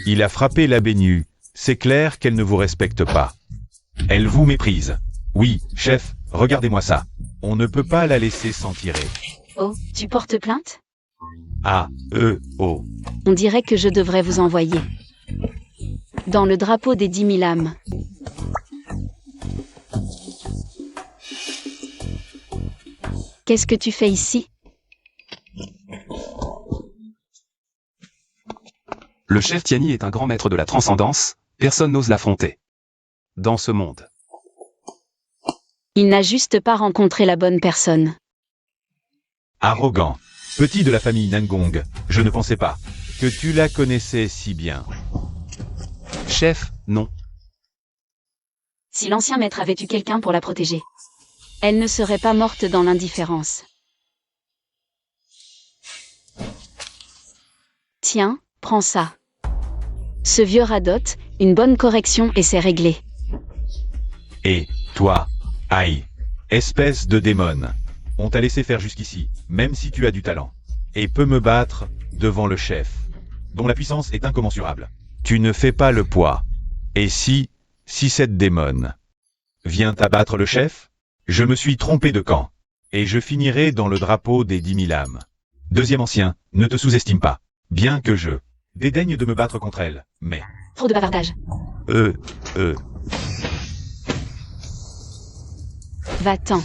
Il a frappé l'abbé Nu. C'est clair qu'elle ne vous respecte pas. Elle vous méprise. Oui, chef, regardez-moi ça. On ne peut pas la laisser s'en tirer. Oh, tu portes plainte? Ah, oh. On dirait que je devrais vous envoyer. Dans le drapeau des 10 000 âmes. Qu'est-ce que tu fais ici? Le chef Tiani est un grand maître de la transcendance, personne n'ose l'affronter. Dans ce monde. Il n'a juste pas rencontré la bonne personne. Arrogant. Petit de la famille Nangong, je ne pensais pas que tu la connaissais si bien. Chef, non. Si l'ancien maître avait eu quelqu'un pour la protéger, elle ne serait pas morte dans l'indifférence. Tiens, prends ça. Ce vieux radote, une bonne correction et c'est réglé. Et, toi, aïe, espèce de démon. On t'a laissé faire jusqu'ici, même si tu as du talent. Et peux me battre devant le chef, dont la puissance est incommensurable. Tu ne fais pas le poids. Et si cette démon vient abattre le chef, je me suis trompé de camp. Et je finirai dans le drapeau des 10 000 âmes. Deuxième ancien, ne te sous-estime pas. Bien que je dédaigne de me battre contre elle, mais... Trop de bavardage. Va-t'en.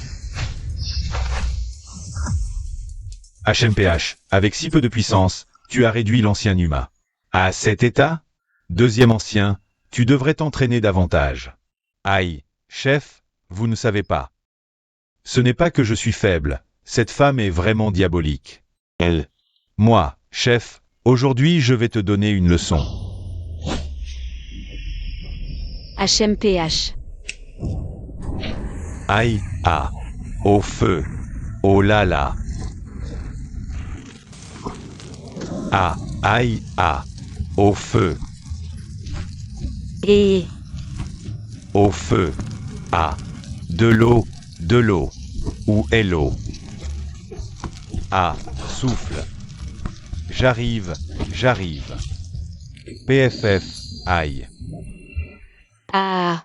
HMPH, avec si peu de puissance, tu as réduit l'ancien Numa. À cet état, deuxième ancien, tu devrais t'entraîner davantage. Aïe, chef, vous ne savez pas. Ce n'est pas que je suis faible, cette femme est vraiment diabolique. Elle. Moi, chef, aujourd'hui je vais te donner une leçon. HMPH. Aïe, ah, au feu, oh là là. Ah, aïe, ah, au feu, Et... au feu, ah, de l'eau, où est l'eau? Ah, souffle. J'arrive. PFF, aïe. Ah...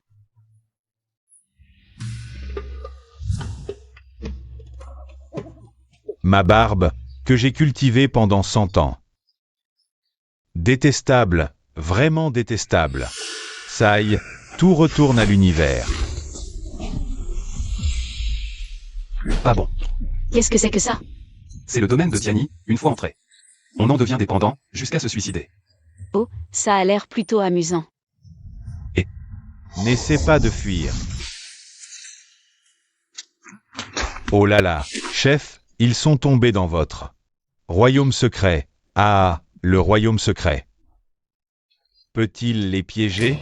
Ma barbe, que j'ai cultivée pendant 100 ans. Détestable, vraiment détestable. Saï, tout retourne à l'univers. Pas bon. Qu'est-ce que c'est que ça? C'est le domaine de Tiani, une fois entré. On en devient dépendant, jusqu'à se suicider. Oh, ça a l'air plutôt amusant. N'essaie pas de fuir. Oh là là, chef, ils sont tombés dans votre royaume secret. Ah, le royaume secret. Peut-il les piéger?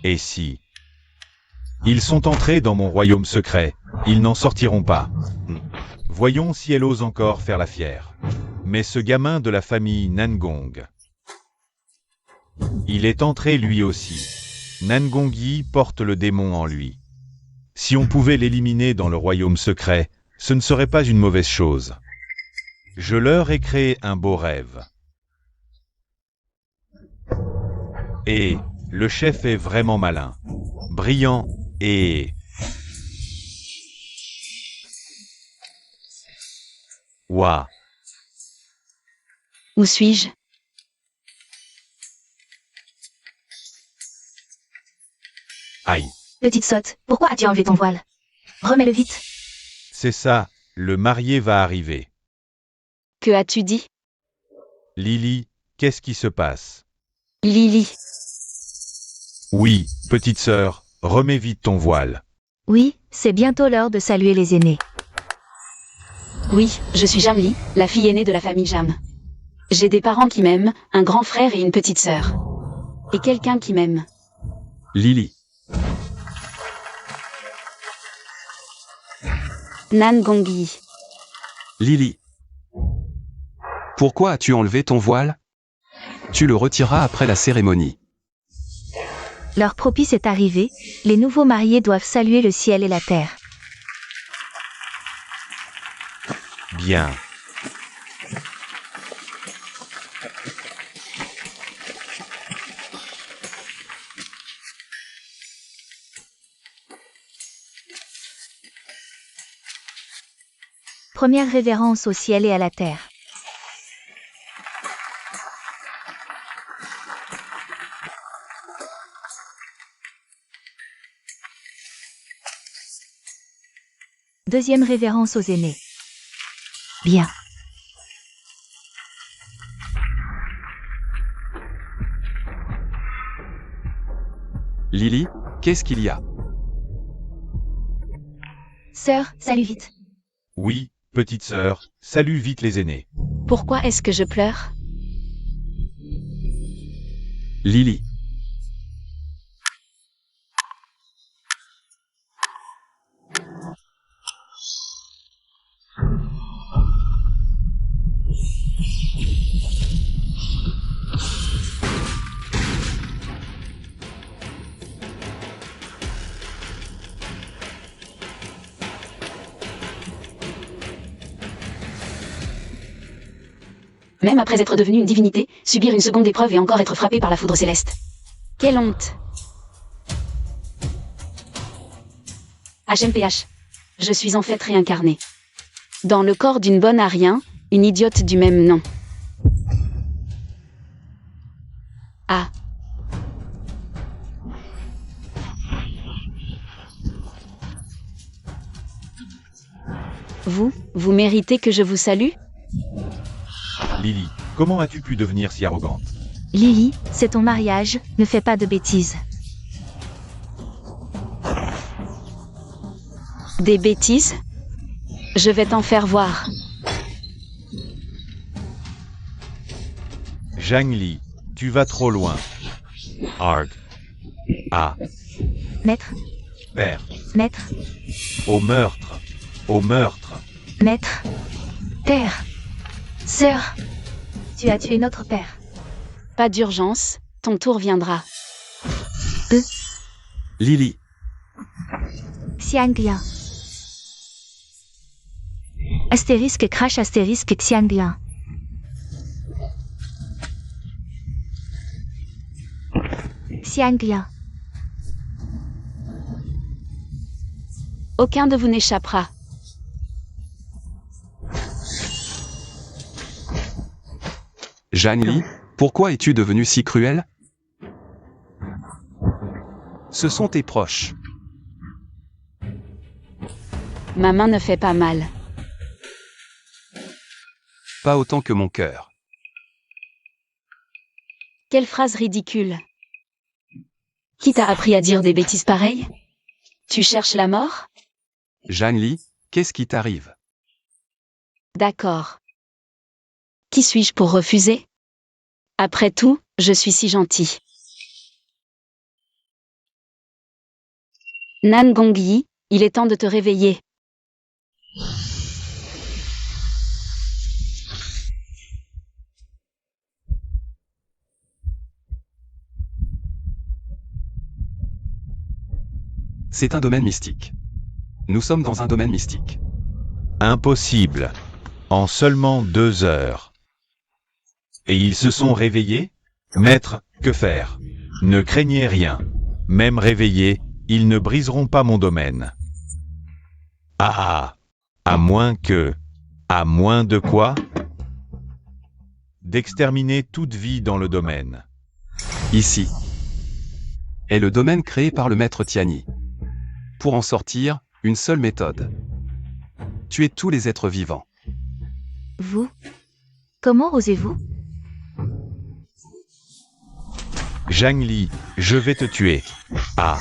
Et si ils sont entrés dans mon royaume secret, ils n'en sortiront pas. Voyons si elle ose encore faire la fière. Mais ce gamin de la famille Nangong, il est entré lui aussi. Nangongi porte le démon en lui. Si on pouvait l'éliminer dans le royaume secret, ce ne serait pas une mauvaise chose. Je leur ai créé un beau rêve. Et le chef est vraiment malin, brillant et... Ouah, Où suis-je? aïe. Petite sotte, pourquoi as-tu enlevé ton voile? Remets-le vite. C'est ça, le marié va arriver. Que as-tu dit? Lily, qu'est-ce qui se passe? Lily. Oui, petite sœur, remets vite ton voile. Oui, c'est bientôt l'heure de saluer les aînés. Oui, je suis Jamli, la fille aînée de la famille Jam. J'ai des parents qui m'aiment, un grand frère et une petite sœur. Et quelqu'un qui m'aime. Lily. Nangongi. Lily. Pourquoi as-tu enlevé ton voile? Tu le retireras après la cérémonie. L'heure propice est arrivée, les nouveaux mariés doivent saluer le ciel et la terre. Bien. Première révérence au ciel et à la terre. Deuxième révérence aux aînés. Bien. Lily, qu'est-ce qu'il y a? Sœur, salut vite. Oui, petite sœur, salue vite les aînés. Pourquoi est-ce que je pleure? Lily. Même après être devenue une divinité, subir une seconde épreuve et encore être frappé par la foudre céleste. Quelle honte! HMPH. Je suis en fait réincarnée. Dans le corps d'une bonne Arien, une idiote du même nom. Ah. Vous méritez que je vous salue? Lily, comment as-tu pu devenir si arrogante? Lily, c'est ton mariage, ne fais pas de bêtises. Des bêtises? Je vais t'en faire voir. Zhang-Li, tu vas trop loin. Arg. Ah, Maître, père. maître, Au meurtre. Au meurtre. maître. Terre. Sœur. Tu as tué notre père. Pas d'urgence, ton tour viendra. Lily. Xianglian. Astérisque crash astérisque Xianglian. Xianglian. Aucun de vous n'échappera. Zhang-Li, pourquoi es-tu devenu si cruel? Ce sont tes proches. Ma main ne fait pas mal. Pas autant que mon cœur. Quelle phrase ridicule. Qui t'a appris à dire des bêtises pareilles? Tu cherches la mort? Zhang-Li, qu'est-ce qui t'arrive? D'accord. Qui suis-je pour refuser? Après tout, je suis si gentil. Nan Gongyi, il est temps de te réveiller. C'est un domaine mystique. Nous sommes dans un domaine mystique. Impossible. En seulement 2 heures. Et ils se sont réveillés? Maître, que faire? Ne craignez rien. Même réveillés, ils ne briseront pas mon domaine. Ah! À moins que... À moins de quoi? D'exterminer toute vie dans le domaine. Ici est le domaine créé par le maître Tianyi. Pour en sortir, une seule méthode. Tuer tous les êtres vivants. Vous? Comment osez-vous? Zhang-Li, je vais te tuer. Ah!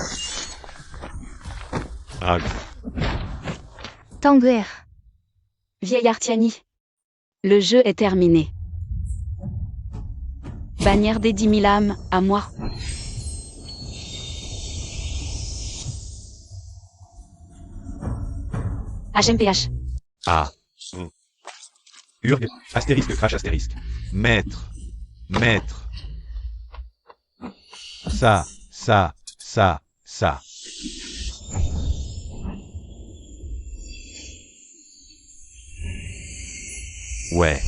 Ah! Tanguer. Vieillard Tianyi. Le jeu est terminé. Bannière des 10 000 âmes, à moi. HMPH. Ah. Urg, astérisque, crash, astérisque. Maître. Maître. Ça. Ouais.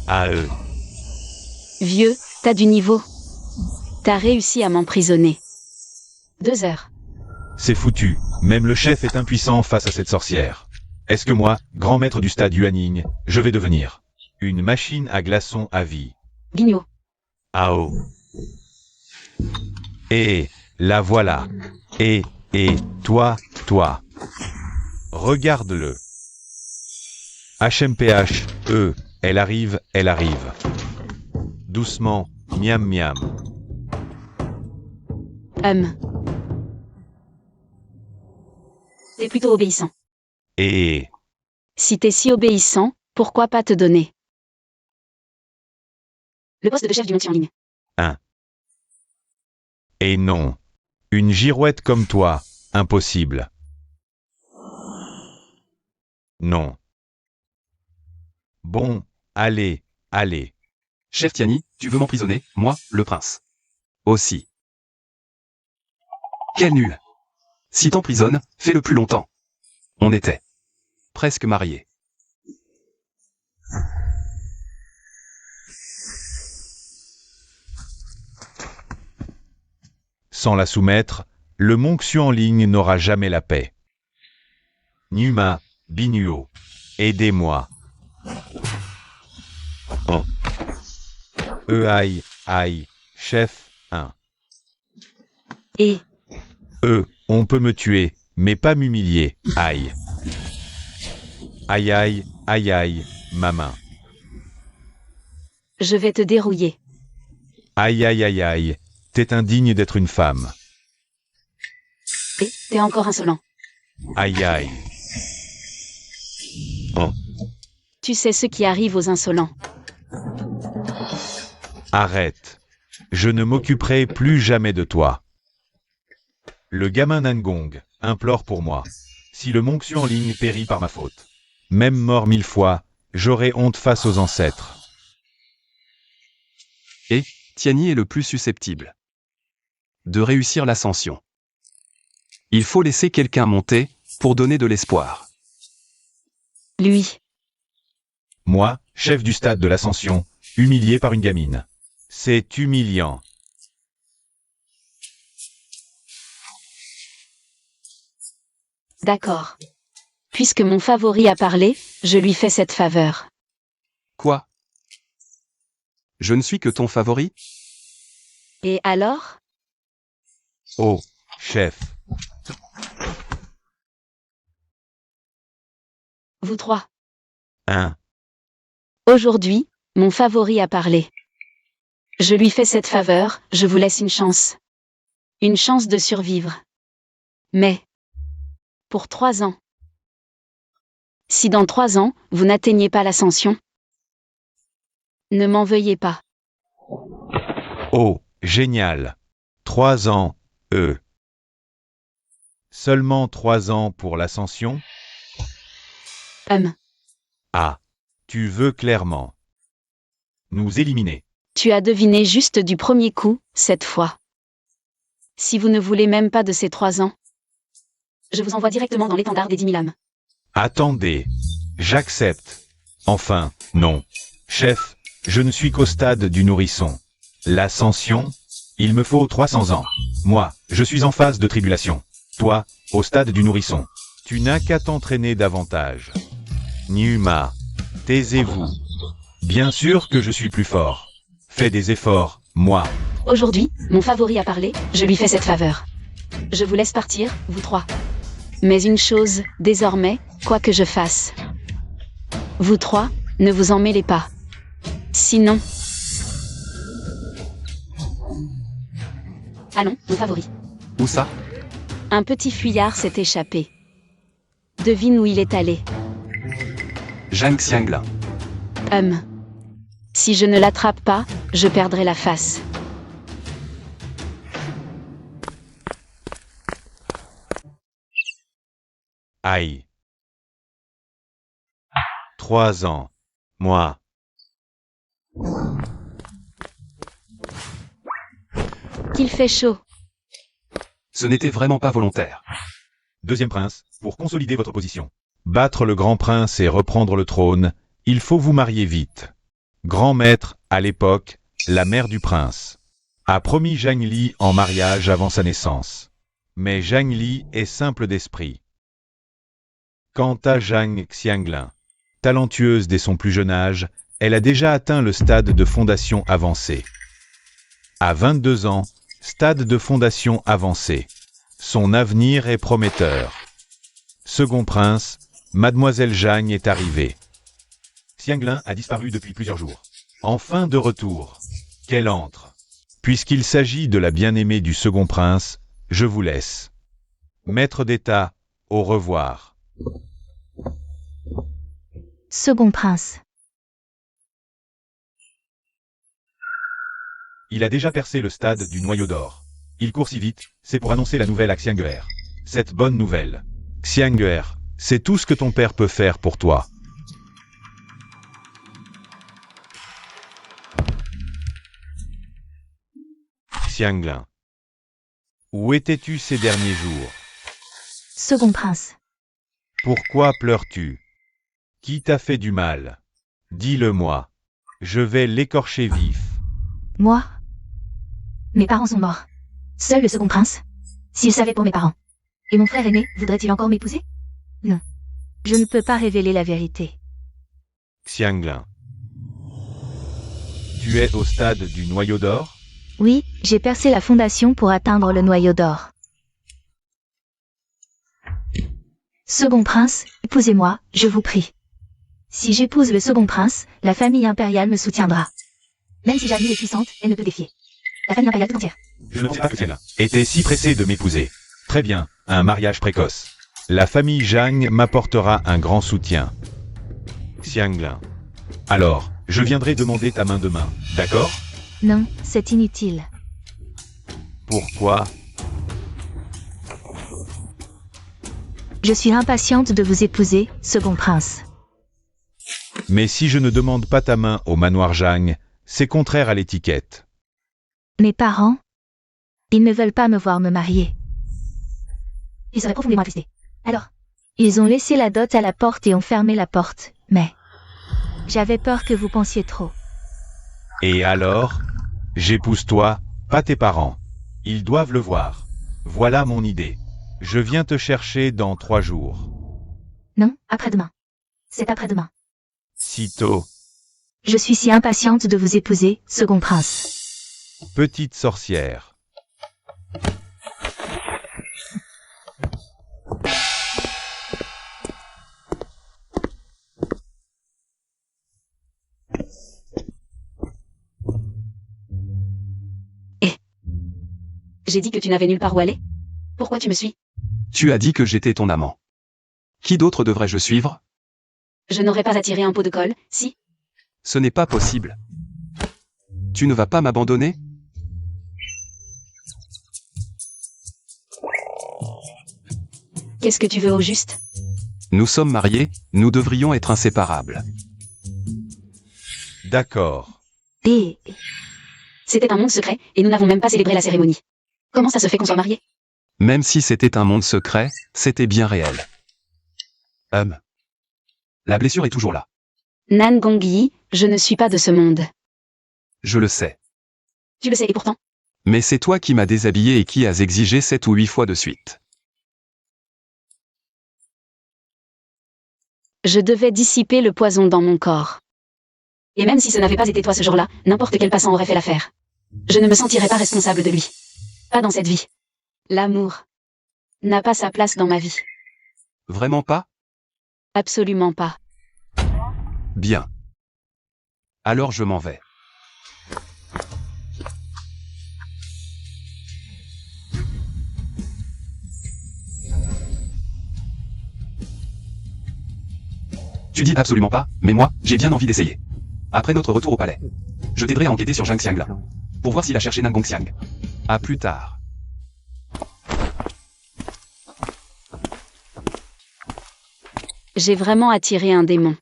À eux. Vieux, t'as du niveau. T'as réussi à m'emprisonner. 2 heures. C'est foutu. Même le chef est impuissant face à cette sorcière. Est-ce que moi, grand maître du stade Yuanning, je vais devenir une machine à glaçons à vie? Guignot. Ao. Et la voilà. Et toi. Regarde-le. HMPH, elle arrive. Doucement, miam miam. T'es plutôt obéissant. Et... Si t'es si obéissant, pourquoi pas te donner le poste de chef du Monty en ligne. Et non. Une girouette comme toi, impossible. Non. Bon, allez, allez. Chef Tiani, tu veux m'emprisonner, moi, le prince. Aussi. Quel nul. Si t'emprisonnes, fais-le plus longtemps. On était presque mariés. Sans la soumettre, le Mont Xuanling n'aura jamais la paix. Numa, Binuo, aidez-moi. Oh. Aïe, chef 1. Et On peut me tuer, mais pas m'humilier, aïe. Aïe, ma main. je vais te dérouiller. Aïe, t'es indigne d'être une femme. Et t'es encore insolent. Aïe. Oh. Tu sais ce qui arrive aux insolents. Arrête. Je ne m'occuperai plus jamais de toi. Le gamin Nangong implore pour moi. Si le Mont Xuanling périt par ma faute, même mort 1000 fois, j'aurai honte face aux ancêtres. Et Tiani est le plus susceptible de réussir l'ascension. Il faut laisser quelqu'un monter pour donner de l'espoir. Lui, Moi, chef du stade de l'ascension, humilié par une gamine. C'est humiliant. d'accord. Puisque mon favori a parlé, je lui fais cette faveur. Quoi? Je ne suis que ton favori? Et alors? Oh, chef. Vous trois. Hein. Aujourd'hui, mon favori a parlé. Je lui fais cette faveur, je vous laisse une chance. Une chance de survivre. Mais, pour 3 ans. Si dans 3 ans, vous n'atteignez pas l'ascension, ne m'en veuillez pas. Oh, génial. 3 ans, Seulement 3 ans pour l'ascension? Ah, tu veux clairement nous éliminer. Tu as deviné juste du premier coup, cette fois. Si vous ne voulez même pas de ces 3 ans, je vous envoie directement dans l'étendard des 10 000 âmes. Attendez, j'accepte. Enfin, non. Chef, je ne suis qu'au stade du nourrisson. L'ascension? Il me faut 300 ans. Moi, je suis en phase de tribulation. Toi, au stade du nourrisson. Tu n'as qu'à t'entraîner davantage. Numa, taisez-vous. Bien sûr que je suis plus fort. Fais des efforts, moi. Aujourd'hui, mon favori a parlé, je lui fais cette faveur. Je vous laisse partir, vous trois. Mais une chose, désormais, quoi que je fasse. Vous trois, ne vous en mêlez pas. Sinon... Allons, mon favori. Où ça? Un petit fuyard s'est échappé. Devine où il est allé. Zhang Xianglin. Si je ne l'attrape pas, je perdrai la face. Aïe. 3 ans. Moi. Qu'il fait chaud. Ce n'était vraiment pas volontaire. Deuxième prince, pour consolider votre position. Battre le grand prince et reprendre le trône, il faut vous marier vite. Grand maître, à l'époque, la mère du prince, a promis Zhang Li en mariage avant sa naissance. Mais Zhang Li est simple d'esprit. Quant à Zhang Xianglin, talentueuse dès son plus jeune âge, elle a déjà atteint le stade de fondation avancé. À 22 ans, stade de fondation avancé. Son avenir est prometteur. Second prince, Mademoiselle Zhang est arrivée. Xianglin a disparu depuis plusieurs jours. Enfin de retour. Qu'elle entre. Puisqu'il s'agit de la bien-aimée du second prince, je vous laisse. Maître d'État, Au revoir. Second prince. Il a déjà percé le stade du noyau d'or. Il court si vite, c'est pour annoncer la nouvelle à Xianguer. Cette bonne nouvelle. Xianguer, c'est tout ce que ton père peut faire pour toi. Xianglin. Où étais-tu ces derniers jours? Second prince. Pourquoi pleures-tu? Qui t'a fait du mal? Dis-le-moi. Je vais l'écorcher vif. Moi. Mes parents sont morts. Seul le second prince. S'il savait pour mes parents. Et mon frère aîné, voudrait-il encore m'épouser? Non. Je ne peux pas révéler la vérité. Xianglin. Tu es au stade du noyau d'or? Oui, j'ai percé la fondation pour atteindre le noyau d'or. Second prince, épousez-moi, je vous prie. Si j'épouse le second prince, la famille impériale me soutiendra. Même si Jamie est puissante, elle ne peut défier. La famille impériale tout entière. Je ne sais pas que Xianglin était si pressé de m'épouser. Très bien, un mariage précoce. La famille Zhang m'apportera un grand soutien. Xianglin. Alors, je viendrai demander ta main demain, d'accord? Non, c'est inutile. Pourquoi? Je suis impatiente de vous épouser, second prince. Mais si je ne demande pas ta main au manoir Zhang, c'est contraire à l'étiquette. Mes parents, ils ne veulent pas me voir me marier. Ils seraient profondément attristés. Alors, ils ont laissé la dot à la porte et ont fermé la porte, mais j'avais peur que vous pensiez trop. Et alors? J'épouse toi, pas tes parents. Ils doivent le voir. Voilà mon idée. Je viens te chercher dans 3 jours. Non, après-demain. C'est après-demain. Sitôt. Je suis si impatiente de vous épouser, second prince. Petite sorcière. J'ai dit que tu n'avais nulle part où aller? Pourquoi tu me suis? Tu as dit que j'étais ton amant. Qui d'autre devrais-je suivre? Je n'aurais pas attiré un pot de colle, si? Ce n'est pas possible. Tu ne vas pas m'abandonner? Qu'est-ce que tu veux au juste? Nous sommes mariés, nous devrions être inséparables. D'accord. Et C'était un monde secret, et nous n'avons même pas célébré la cérémonie. Comment ça se fait qu'on soit mariés? Même si c'était un monde secret, c'était bien réel. La blessure est toujours là. Nan Gongyi, je ne suis pas de ce monde. Je le sais. Tu le sais et pourtant. Mais c'est toi qui m'as déshabillé et qui as exigé 7 ou 8 fois de suite. Je devais dissiper le poison dans mon corps. Et même si ce n'avait pas été toi ce jour-là, n'importe quel passant aurait fait l'affaire. Je ne me sentirais pas responsable de lui. Pas dans cette vie. L'amour n'a pas sa place dans ma vie. Vraiment pas? Absolument pas. Bien. Alors je m'en vais. Tu dis absolument pas, mais moi, j'ai bien envie d'essayer. Après notre retour au palais, je t'aiderai à enquêter sur Zhang Xianglin, pour voir s'il a cherché Nan Gongxiang. À plus tard. J'ai vraiment attiré un démon.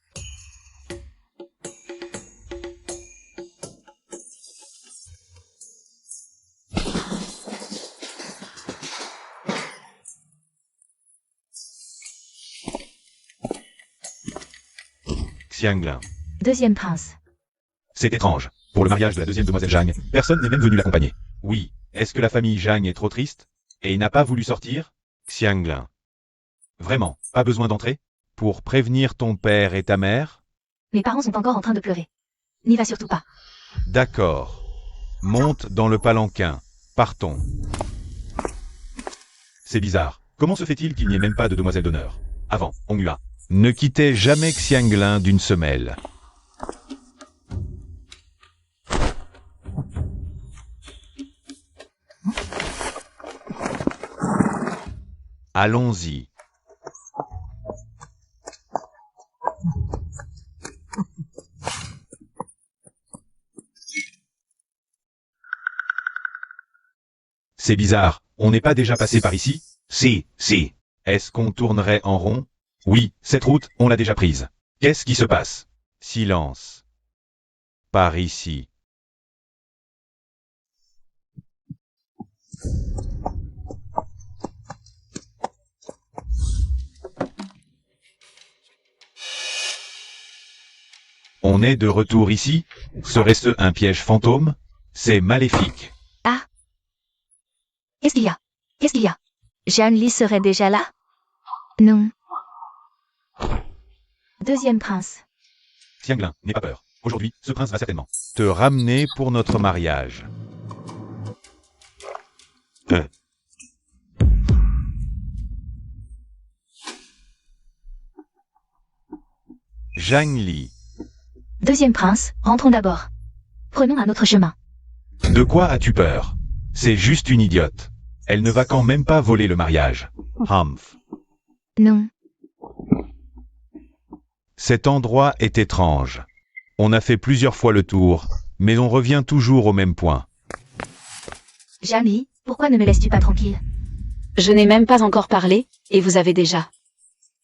Xianglin. deuxième prince. C'est étrange. Pour le mariage de la deuxième demoiselle Zhang, personne n'est même venu l'accompagner. Oui, est-ce que la famille Zhang est trop triste? Et n'a pas voulu sortir? Xianglin. Vraiment, pas besoin d'entrer? Pour prévenir ton père et ta mère? Mes parents sont encore en train de pleurer. N'y va surtout pas. D'accord. Monte dans le palanquin. Partons. C'est bizarre. Comment se fait-il qu'il n'y ait même pas de demoiselle d'honneur? Avant, Onghua ne quittait jamais Xianglin d'une semelle. Allons-y. C'est bizarre, on n'est pas déjà passé par ici? Si, si. Est-ce qu'on tournerait en rond? Oui, cette route, on l'a déjà prise. Qu'est-ce qui se passe? Silence. Par ici. On est de retour ici? Serait-ce un piège fantôme? C'est maléfique. Ah. Qu'est-ce qu'il y a? Qu'est-ce qu'il y a? Jeanne Lee serait déjà là? Non. Deuxième prince. Xianglin, n'aie pas peur. Aujourd'hui, ce prince va certainement te ramener pour notre mariage. Zhang Li. Deuxième prince, rentrons d'abord. Prenons un autre chemin. De quoi as-tu peur? C'est juste une idiote. Elle ne va quand même pas voler le mariage. Humph. Non. Cet endroit est étrange. On a fait plusieurs fois le tour, mais on revient toujours au même point. Jeanne Lee, pourquoi ne me laisses-tu pas tranquille? Je n'ai même pas encore parlé, et vous avez déjà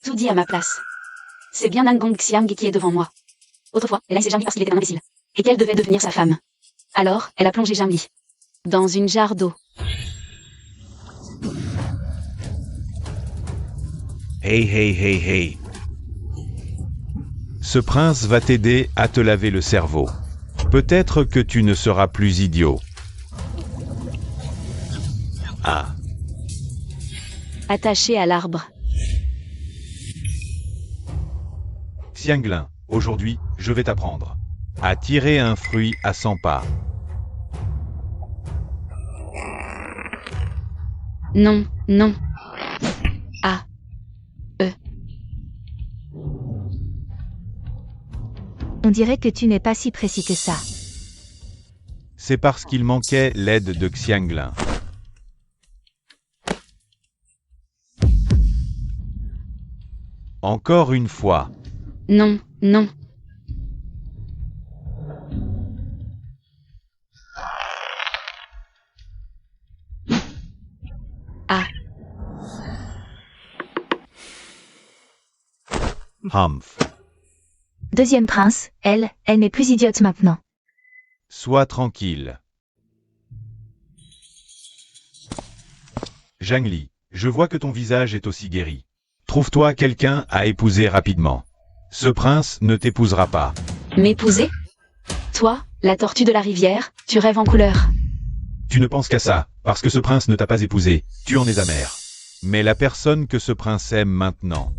tout dit à ma place. C'est bien Nan Gong Xiang qui est devant moi. Autrefois, elle a laissé Zhang Li parce qu'il était un imbécile, et qu'elle devait devenir sa femme. Alors, elle a plongé Zhang Li dans une jarre d'eau. Hey, hey, hey, hey. Ce prince va t'aider à te laver le cerveau. Peut-être que tu ne seras plus idiot. Ah. Attaché à l'arbre. Xianglin, aujourd'hui, je vais t'apprendre à tirer un fruit à 100 pas. Non, non. Ah. On dirait que tu n'es pas si précis que ça. C'est parce qu'il manquait l'aide de Xianglin. Encore une fois. Non, non. Ah. Humph. Deuxième prince, elle n'est plus idiote maintenant. Sois tranquille. Zhang Li, je vois que ton visage est aussi guéri. Trouve-toi quelqu'un à épouser rapidement. Ce prince ne t'épousera pas. M'épouser? Toi, la tortue de la rivière, tu rêves en couleur. Tu ne penses qu'à ça, parce que ce prince ne t'a pas épousé. Tu en es amer. Mais la personne que ce prince aime maintenant,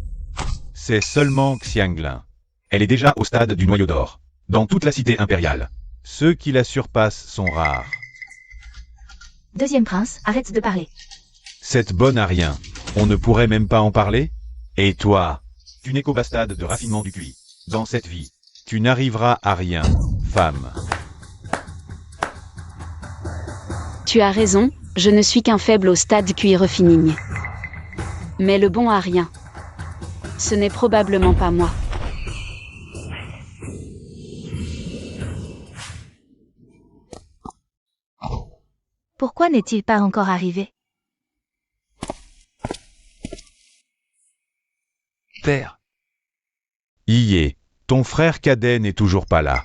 c'est seulement Xianglin. Elle est déjà au stade du noyau d'or, dans toute la cité impériale. Ceux qui la surpassent sont rares. Deuxième prince, arrête de parler. Cette bonne à rien, on ne pourrait même pas en parler? Et toi, tu n'es qu'au bas stade de raffinement du QI. Dans cette vie, tu n'arriveras à rien, femme. Tu as raison, je ne suis qu'un faible au stade QI refining. Mais le bon à rien. Ce n'est probablement pas moi. Pourquoi n'est-il pas encore arrivé? Père, Y est, ton frère cadet n'est toujours pas là.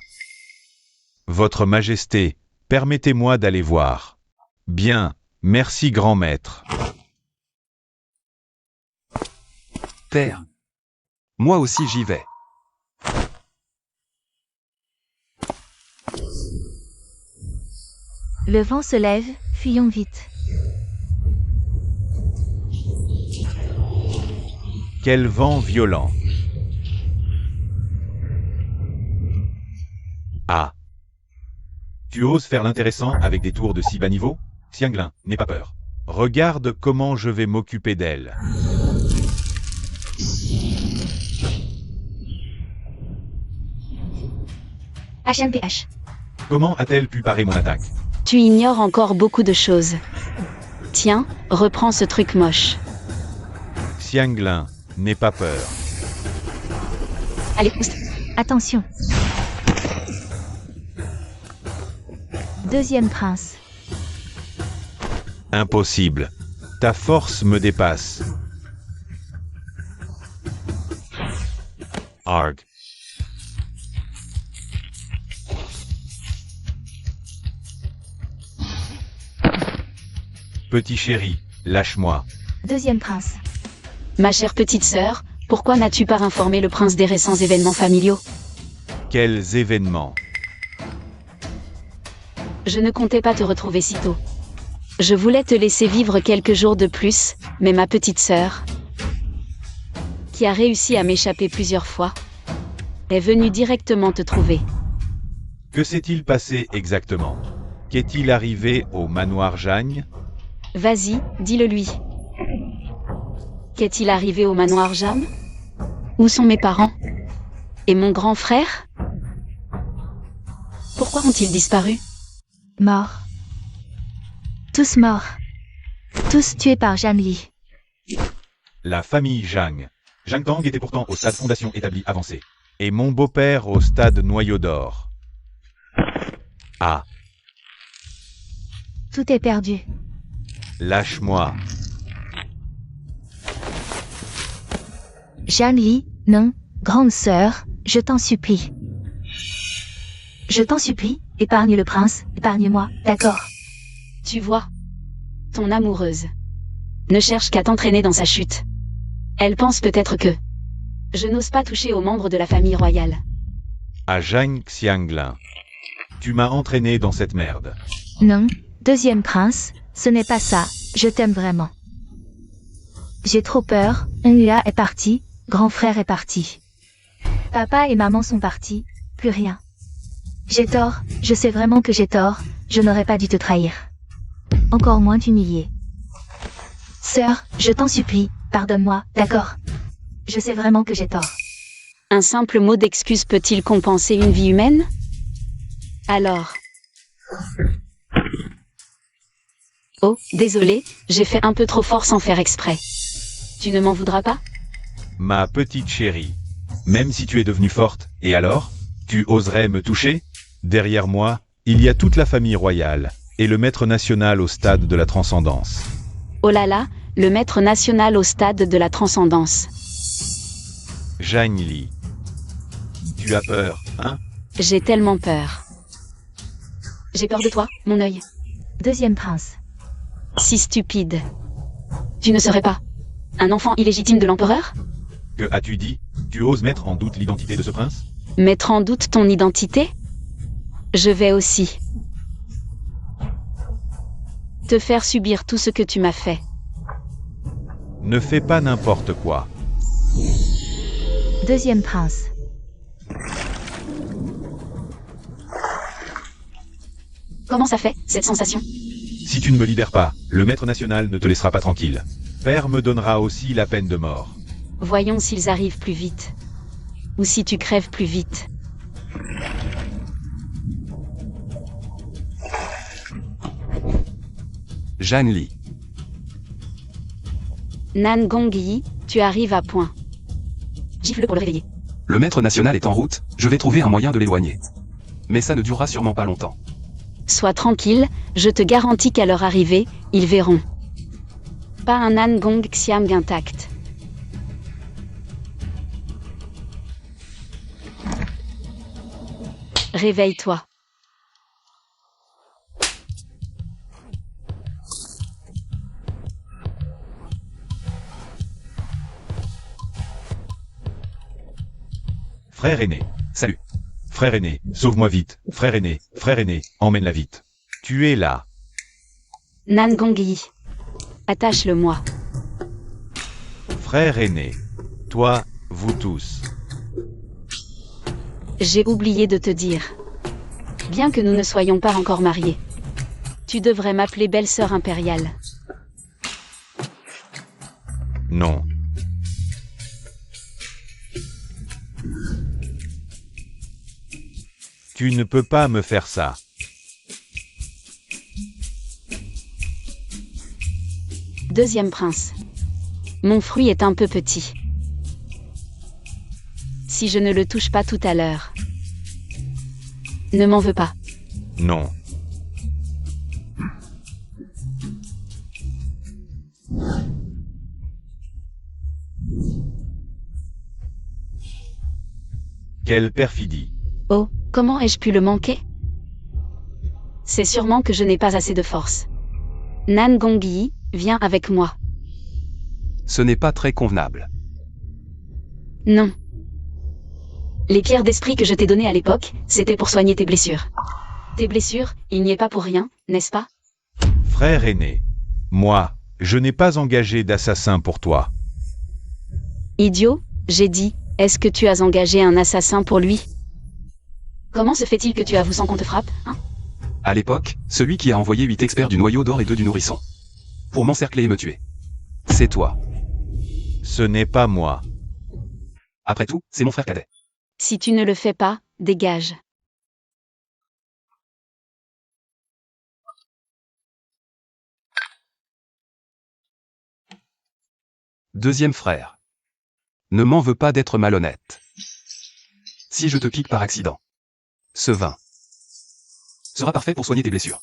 Votre Majesté, permettez-moi d'aller voir. Bien, merci grand maître. père. Moi aussi j'y vais. Le vent se lève, fuyons vite. Quel vent violent. Ah. Tu oses faire l'intéressant avec des tours de si bas niveau? Xianglin, n'aie pas peur. Regarde comment je vais m'occuper d'elle. HMPH. Comment a-t-elle pu parer mon attaque? Tu ignores encore beaucoup de choses. Tiens, reprends ce truc moche. Xianglin, n'aie pas peur. Allez, pousse. Attention. Deuxième prince. Impossible. Ta force me dépasse. Arg. Petit chéri, lâche-moi. Deuxième prince. Ma chère petite sœur, pourquoi n'as-tu pas informé le prince des récents événements familiaux? Quels événements? Je ne comptais pas te retrouver si tôt. Je voulais te laisser vivre quelques jours de plus, mais ma petite sœur, qui a réussi à m'échapper plusieurs fois, est venue directement te trouver. Que s'est-il passé exactement? Qu'est-il arrivé au manoir Jagne? Vas-y, dis-le lui. Qu'est-il arrivé au manoir Jam? Où sont mes parents? Et mon grand frère? Pourquoi ont-ils disparu? Morts. Tous morts. Tous tués par Jeanne Li. La famille Jang. Jang Tang était pourtant au stade fondation établi avancé. Et mon beau-père au stade noyau d'or. Ah, Tout est perdu. lâche-moi. Jeanne Li, non, grande sœur, je t'en supplie. Je t'en supplie, épargne le prince, épargne-moi, d'accord? Tu vois, ton amoureuse ne cherche qu'à t'entraîner dans sa chute. Elle pense peut-être que je n'ose pas toucher aux membres de la famille royale. À Jang Xianglin. Tu m'as entraîné dans cette merde. Non, deuxième prince, ce n'est pas ça, je t'aime vraiment. J'ai trop peur, Nua est parti, grand frère est parti. Papa et maman sont partis, plus rien. J'ai tort, je sais vraiment que j'ai tort, je n'aurais pas dû te trahir. Encore moins t'humilier. Sœur, je t'en supplie, pardonne-moi, d'accord? Je sais vraiment que j'ai tort. Un simple mot d'excuse peut-il compenser une vie humaine? Alors. Oh, désolé, j'ai fait un peu trop fort sans faire exprès. Tu ne m'en voudras pas? Ma petite chérie. Même si tu es devenue forte, et alors? Tu oserais me toucher? Derrière moi, il y a toute la famille royale, et le maître national au stade de la transcendance. Oh là là, le maître national au stade de la transcendance. Jagne Li. Tu as peur, hein? J'ai tellement peur. J'ai peur de toi, mon œil. Deuxième prince. Si stupide. Tu ne serais pas un enfant illégitime de l'empereur? Que as-tu dit? Tu oses mettre en doute l'identité de ce prince? Mettre en doute ton identité? Je vais aussi te faire subir tout ce que tu m'as fait. Ne fais pas n'importe quoi. Deuxième prince. Comment ça fait, cette sensation? Si tu ne me libères pas, le maître national ne te laissera pas tranquille. Père me donnera aussi la peine de mort. Voyons s'ils arrivent plus vite. Ou si tu crèves plus vite. Jeanne Li. Nan Gongyi, tu arrives à point. Gifle pour le réveiller. Le maître national est en route, je vais trouver un moyen de l'éloigner. Mais ça ne durera sûrement pas longtemps. Sois tranquille, je te garantis qu'à leur arrivée, ils verront. Pas un Nan Gong Xiang intact. Réveille-toi. Frère aîné. Salut. Frère aîné, sauve-moi vite. Frère aîné, emmène-la vite. Tu es là. Nan Gongyi. Attache-le-moi. Frère aîné. Toi, vous tous. J'ai oublié de te dire. Bien que nous ne soyons pas encore mariés, tu devrais m'appeler belle-sœur impériale. Non. Tu ne peux pas me faire ça. Deuxième prince. Mon fruit est un peu petit. Si je ne le touche pas tout à l'heure, ne m'en veux pas. Non. Quelle perfidie. Oh, comment ai-je pu le manquer? C'est sûrement que je n'ai pas assez de force. Nan Gongyi, viens avec moi. Ce n'est pas très convenable. Non. Les pierres d'esprit que je t'ai données à l'époque, c'était pour soigner tes blessures. Tes blessures, il n'y est pas pour rien, n'est-ce pas? Frère aîné, moi, je n'ai pas engagé d'assassin pour toi. Idiot, j'ai dit, est-ce que tu as engagé un assassin pour lui? Comment se fait-il que tu avoues sans qu'on te frappe, hein? À l'époque, celui qui a envoyé 8 experts du noyau d'or et 2 du nourrisson. Pour m'encercler et me tuer. C'est toi. Ce n'est pas moi. Après tout, c'est mon frère cadet. Si tu ne le fais pas, dégage. Deuxième frère. Ne m'en veux pas d'être malhonnête. Si je te pique par accident, ce vin sera parfait pour soigner tes blessures.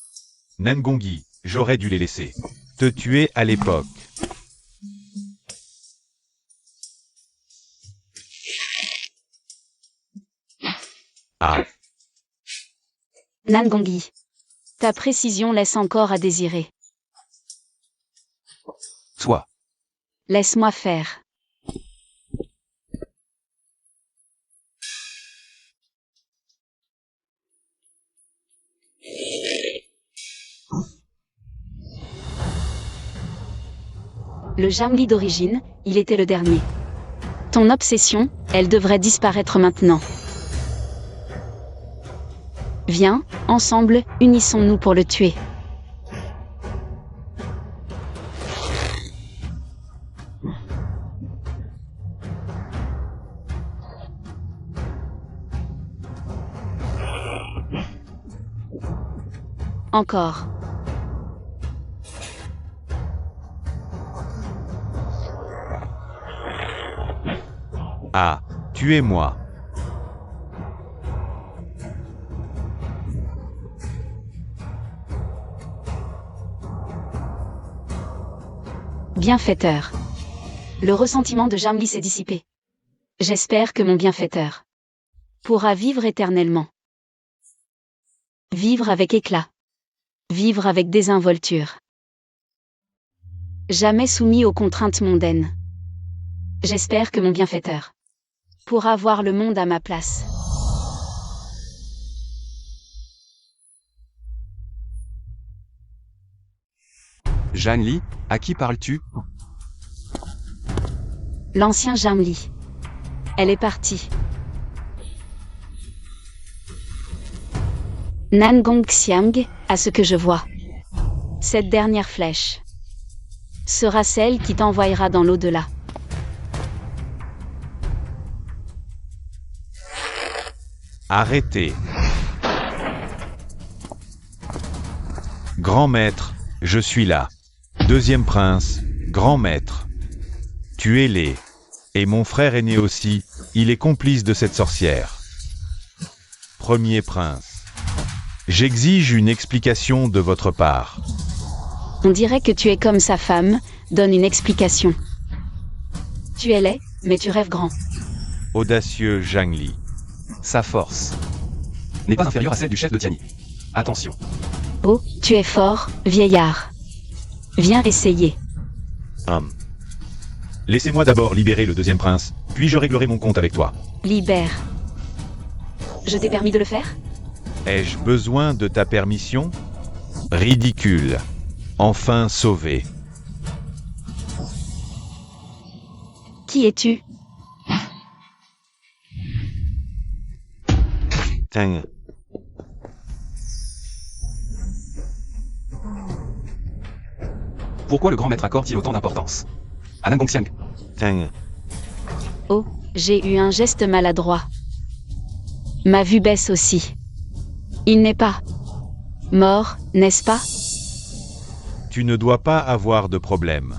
Nan Gongyi, j'aurais dû les laisser te tuer à l'époque. Ah, Nan Gongyi. Ta précision laisse encore à désirer. Toi, Laisse-moi faire. Le Jamli d'origine, il était le dernier. Ton obsession, elle devrait disparaître maintenant. Viens, ensemble, unissons-nous pour le tuer. Encore. ah, tuez-moi. Bienfaiteur. Le ressentiment de Jamli s'est dissipé. J'espère que mon bienfaiteur pourra vivre éternellement. Vivre avec éclat. Vivre avec désinvolture. Jamais soumis aux contraintes mondaines. J'espère que mon bienfaiteur pourra voir le monde à ma place. Jeanne Li, à qui parles-tu? L'ancien Jamli. Elle est partie. Nan Gongxiang, à ce que je vois. Cette dernière flèche sera celle qui t'envoyera dans l'au-delà. Arrêtez. Grand maître, je suis là. Deuxième prince, grand maître. Tuez-les. Et mon frère aîné aussi, il est complice de cette sorcière. Premier prince. J'exige une explication de votre part. On dirait que tu es comme sa femme, donne une explication. Tu es laid, mais tu rêves grand. Audacieux Zhang Li. Sa force n'est pas inférieure à celle du chef de Tianyi. Attention. Oh, tu es fort, vieillard. Viens essayer. Laissez-moi d'abord libérer le deuxième prince, puis je réglerai mon compte avec toi. Libère. Je t'ai permis de le faire? Ai-je besoin de ta permission? Ridicule. Enfin sauvé. Qui es-tu? Tiens. Pourquoi le grand maître accorde-t-il autant d'importance à Nan Gongxiang? Tiens. Oh, j'ai eu un geste maladroit. Ma vue baisse aussi. Il n'est pas mort, n'est-ce pas? Tu ne dois pas avoir de problème.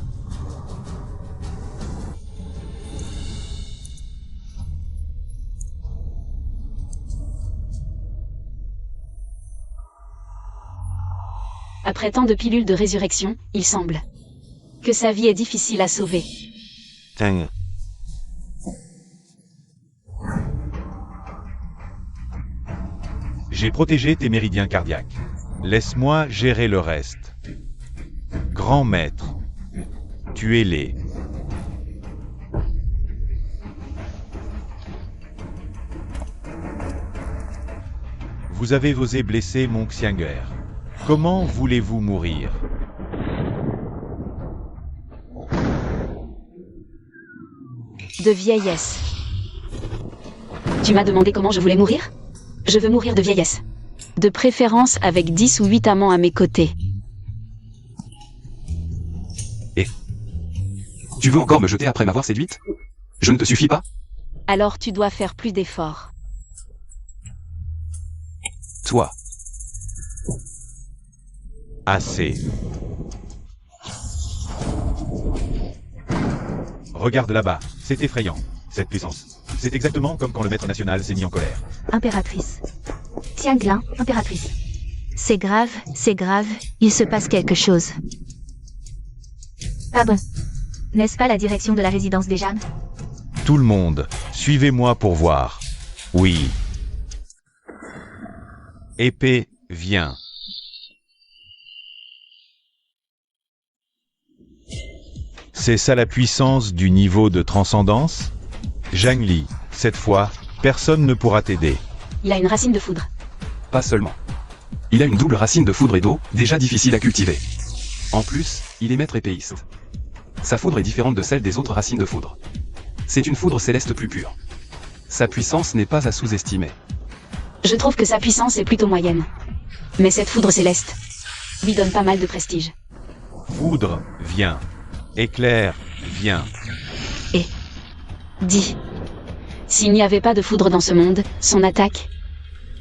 Après tant de pilules de résurrection, il semble que sa vie est difficile à sauver. Tiens. J'ai protégé tes méridiens cardiaques. Laisse-moi gérer le reste. Grand maître, tuez-les. Vous avez osé blesser mon Xianger. Comment voulez-vous mourir? De vieillesse. Tu m'as demandé comment je voulais mourir? Je veux mourir de vieillesse. De préférence avec 10 ou 8 amants à mes côtés. Et tu veux encore me jeter après m'avoir séduite? Je ne te suffis pas? Alors tu dois faire plus d'efforts. Toi. Assez. Regarde là-bas, c'est effrayant, cette puissance. C'est exactement comme quand le maître national s'est mis en colère. Impératrice. Tianglin, impératrice. C'est grave, il se passe quelque chose. Pas bon. N'est-ce pas la direction de la résidence des Jeannes? Tout le monde, suivez-moi pour voir. Oui. Épée, viens. C'est ça la puissance du niveau de transcendance? Zhang Li, cette fois, personne ne pourra t'aider. Il a une racine de foudre. Pas seulement. Il a une double racine de foudre et d'eau, déjà difficile à cultiver. En plus, il est maître épéiste. Sa foudre est différente de celle des autres racines de foudre. C'est une foudre céleste plus pure. Sa puissance n'est pas à sous-estimer. Je trouve que sa puissance est plutôt moyenne. Mais cette foudre céleste lui donne pas mal de prestige. Foudre, viens. Éclair, viens. Et dis, s'il n'y avait pas de foudre dans ce monde, son attaque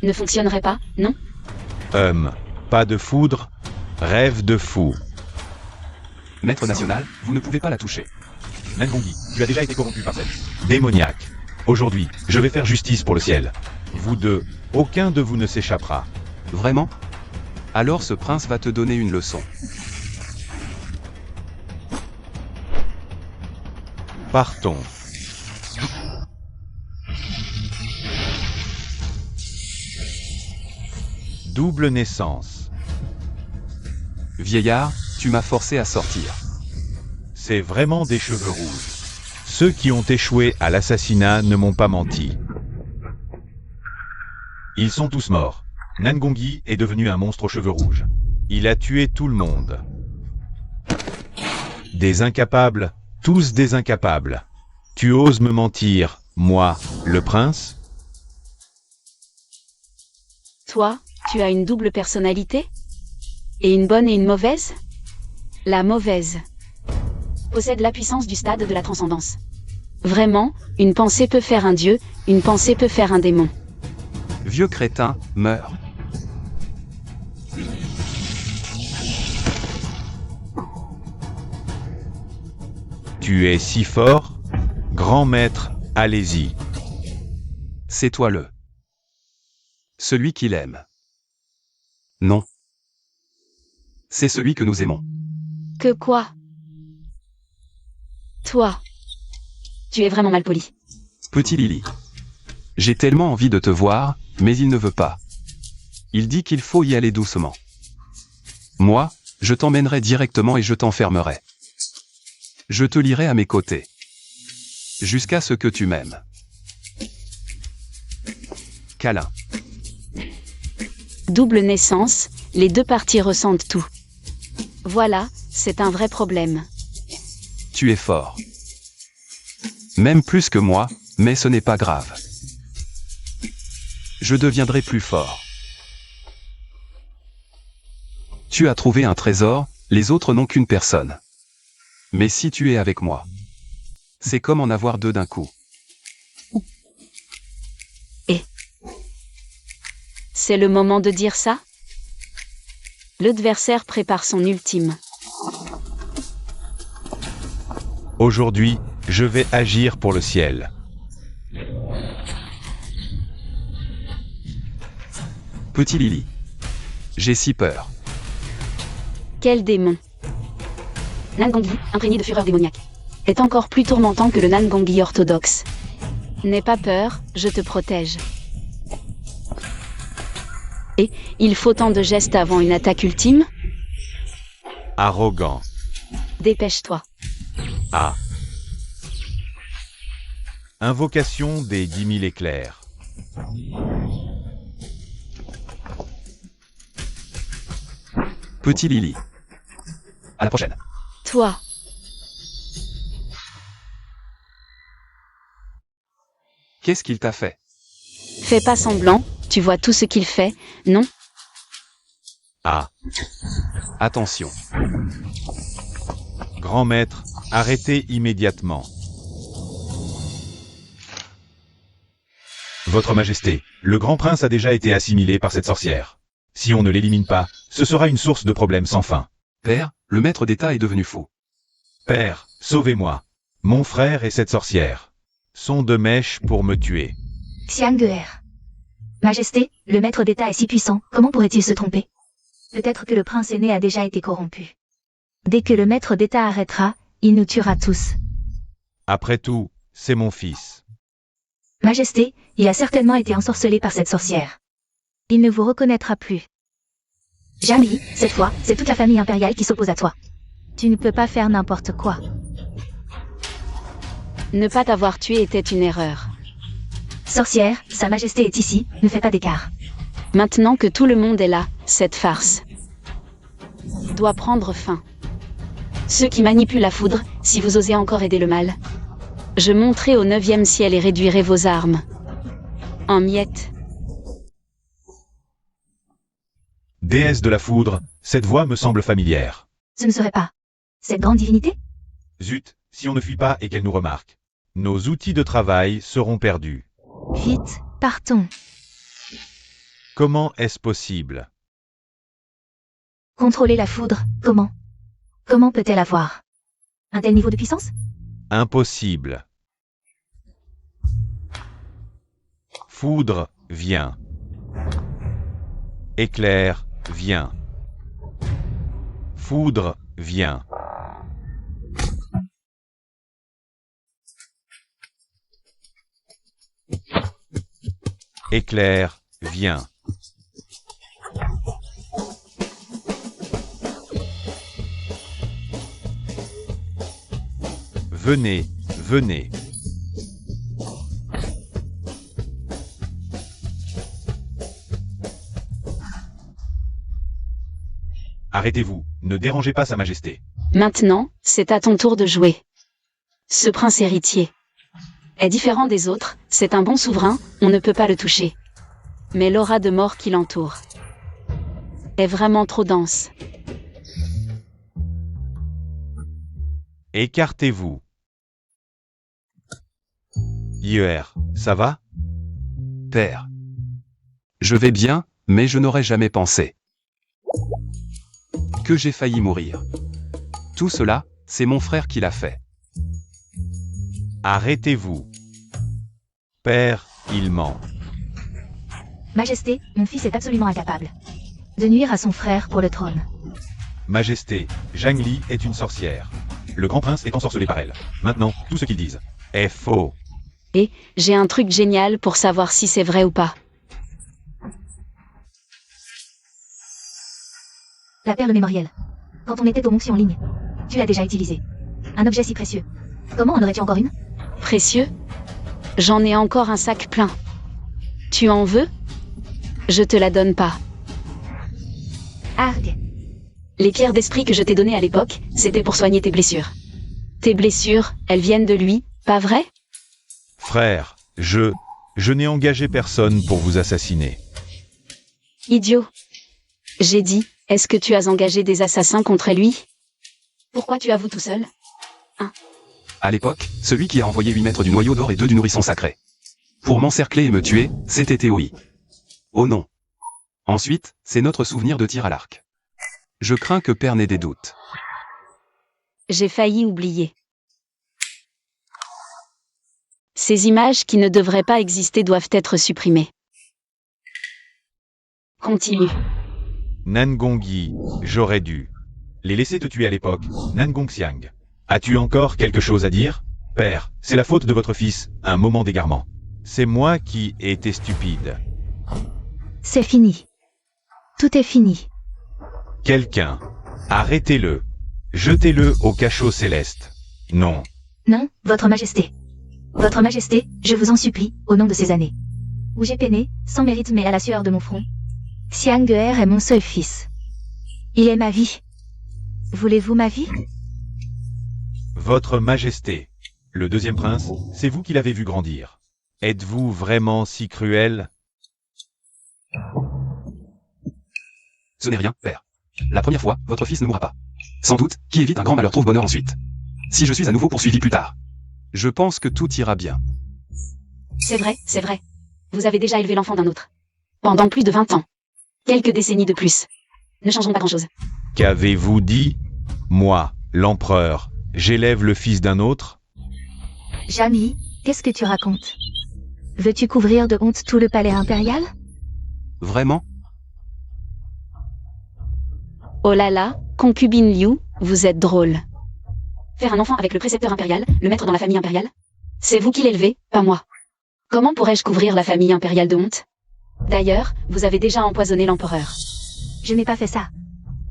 ne fonctionnerait pas, non? Pas de foudre, rêve de fou. Maître national, vous ne pouvez pas la toucher. Nangongi, tu as déjà été corrompu par cette démoniaque. Aujourd'hui, je vais faire justice pour le ciel. Vous deux, aucun de vous ne s'échappera. Vraiment? Alors ce prince va te donner une leçon. Partons. Double naissance. Vieillard, tu m'as forcé à sortir. C'est vraiment des cheveux rouges. Ceux qui ont échoué à l'assassinat ne m'ont pas menti. Ils sont tous morts. Nangongi est devenu un monstre aux cheveux rouges. Il a tué tout le monde. Des incapables, tous des incapables. Tu oses me mentir, moi, le prince? Toi, tu as une double personnalité? Et une bonne et une mauvaise? La mauvaise possède la puissance du stade de la transcendance. Vraiment, une pensée peut faire un dieu, une pensée peut faire un démon. Vieux crétin, meurs. Tu es si fort? Grand maître, allez-y. C'est toi celui qu'il aime. Non. C'est celui que nous aimons. Que quoi? Toi. Tu es vraiment mal poli. Petit Lily. J'ai tellement envie de te voir, mais il ne veut pas. Il dit qu'il faut y aller doucement. Moi, je t'emmènerai directement et je t'enfermerai. Je te lirai à mes côtés. Jusqu'à ce que tu m'aimes. Câlin. Double naissance, les deux parties ressentent tout. Voilà, c'est un vrai problème. Tu es fort. Même plus que moi, mais ce n'est pas grave. Je deviendrai plus fort. Tu as trouvé un trésor, les autres n'ont qu'une personne. Mais si tu es avec moi, c'est comme en avoir deux d'un coup. Et c'est le moment de dire ça? L'adversaire prépare son ultime. Aujourd'hui, je vais agir pour le ciel. Petit Lily. J'ai si peur. Quel démon! Nangongi, imprégné de fureur démoniaque, est encore plus tourmentant que le Nangongi orthodoxe. N'aie pas peur, je te protège. Il faut tant de gestes avant une attaque ultime? Arrogant. Dépêche-toi. A. Invocation des 10 000 éclairs. Petit Lily. À la prochaine. Toi. Qu'est-ce qu'il t'a fait? Fais pas semblant, tu vois tout ce qu'il fait, non? A. Attention. Grand maître, arrêtez immédiatement. Votre Majesté, le grand prince a déjà été assimilé par cette sorcière. Si on ne l'élimine pas, ce sera une source de problèmes sans fin. Père, le maître d'État est devenu fou. Père, sauvez-moi. Mon frère et cette sorcière sont de mèche pour me tuer. Xiang'er. Majesté, le maître d'État est si puissant, comment pourrait-il se tromper? Peut-être que le prince aîné a déjà été corrompu. Dès que le maître d'État arrêtera, il nous tuera tous. Après tout, c'est mon fils. Majesté, il a certainement été ensorcelé par cette sorcière. Il ne vous reconnaîtra plus. Jamie, cette fois, c'est toute la famille impériale qui s'oppose à toi. Tu ne peux pas faire n'importe quoi. Ne pas t'avoir tué était une erreur. Sorcière, Sa Majesté est ici, ne fais pas d'écart. Maintenant que tout le monde est là, cette farce doit prendre fin. Ceux qui manipulent la foudre, si vous osez encore aider le mal, je monterai au 9e ciel et réduirai vos armes en miettes. Déesse de la foudre, cette voix me semble familière. Ce ne serait pas cette grande divinité? Zut, si on ne fuit pas et qu'elle nous remarque, nos outils de travail seront perdus. Vite, partons. Comment est-ce possible? Contrôler la foudre, comment? Comment peut-elle avoir un tel niveau de puissance? Impossible. Foudre, viens. Éclair, viens. Foudre, viens. Éclair, viens. Venez, venez. Arrêtez-vous, ne dérangez pas Sa Majesté. Maintenant, c'est à ton tour de jouer. Ce prince héritier est différent des autres, c'est un bon souverain, on ne peut pas le toucher. Mais l'aura de mort qui l'entoure est vraiment trop dense. Écartez-vous. IER, ça va? Père. Je vais bien, mais je n'aurais jamais pensé que j'ai failli mourir. Tout cela, c'est mon frère qui l'a fait. Arrêtez-vous. Père, il ment. Majesté, mon fils est absolument incapable de nuire à son frère pour le trône. Majesté, Zhang Li est une sorcière. Le grand prince est ensorcelé par elle. Maintenant, tout ce qu'ils disent est faux. Et, j'ai un truc génial pour savoir si c'est vrai ou pas. La perle mémorielle. Quand on était au Mont en ligne, tu l'as déjà utilisée. Un objet si précieux. Comment en aurais-tu encore une? Précieux? J'en ai encore un sac plein. Tu en veux? Je te la donne pas. Arg. Les pierres d'esprit que je t'ai données à l'époque, c'était pour soigner tes blessures. Tes blessures, elles viennent de lui, pas vrai? Frère, je n'ai engagé personne pour vous assassiner. Idiot. J'ai dit, est-ce que tu as engagé des assassins contre lui? Pourquoi tu avoues tout seul? À l'époque, celui qui a envoyé 8 maîtres du noyau d'or et 2 du nourrisson sacré pour m'encercler et me tuer, c'était Théoï. Oh non. Ensuite, c'est notre souvenir de tir à l'arc. Je crains que Père n'ait des doutes. J'ai failli oublier. Ces images qui ne devraient pas exister doivent être supprimées. Continue. Nangongi, j'aurais dû les laisser te tuer à l'époque. Nangongxiang. As-tu encore quelque chose à dire? Père, c'est la faute de votre fils, un moment d'égarement. C'est moi qui ai été stupide. C'est fini. Tout est fini. Quelqu'un. Arrêtez-le. Jetez-le au cachot céleste. Non. Non, Votre Majesté. Votre Majesté, je vous en supplie, au nom de ces années où j'ai peiné, sans mérite mais à la sueur de mon front. Xiang Ge'er est mon seul fils. Il est ma vie. Voulez-vous ma vie? Votre Majesté. Le deuxième prince, c'est vous qui l'avez vu grandir. Êtes-vous vraiment si cruel? Ce n'est rien, père. La première fois, votre fils ne mourra pas. Sans doute, qui évite un grand malheur trouve bonheur ensuite. Si je suis à nouveau poursuivi plus tard. Je pense que tout ira bien. C'est vrai, c'est vrai. Vous avez déjà élevé l'enfant d'un autre. Pendant plus de 20 ans. Quelques décennies de plus. Ne changeront pas grand-chose. Qu'avez-vous dit? Moi, l'empereur, j'élève le fils d'un autre? Zhang Yi, qu'est-ce que tu racontes? Veux-tu couvrir de honte tout le palais impérial? Vraiment? Oh là là, concubine Liu, vous êtes drôle. Faire un enfant avec le précepteur impérial, le maître dans la famille impériale? C'est vous qui l'élevez, pas moi. Comment pourrais-je couvrir la famille impériale de honte? D'ailleurs, vous avez déjà empoisonné l'empereur. Je n'ai pas fait ça.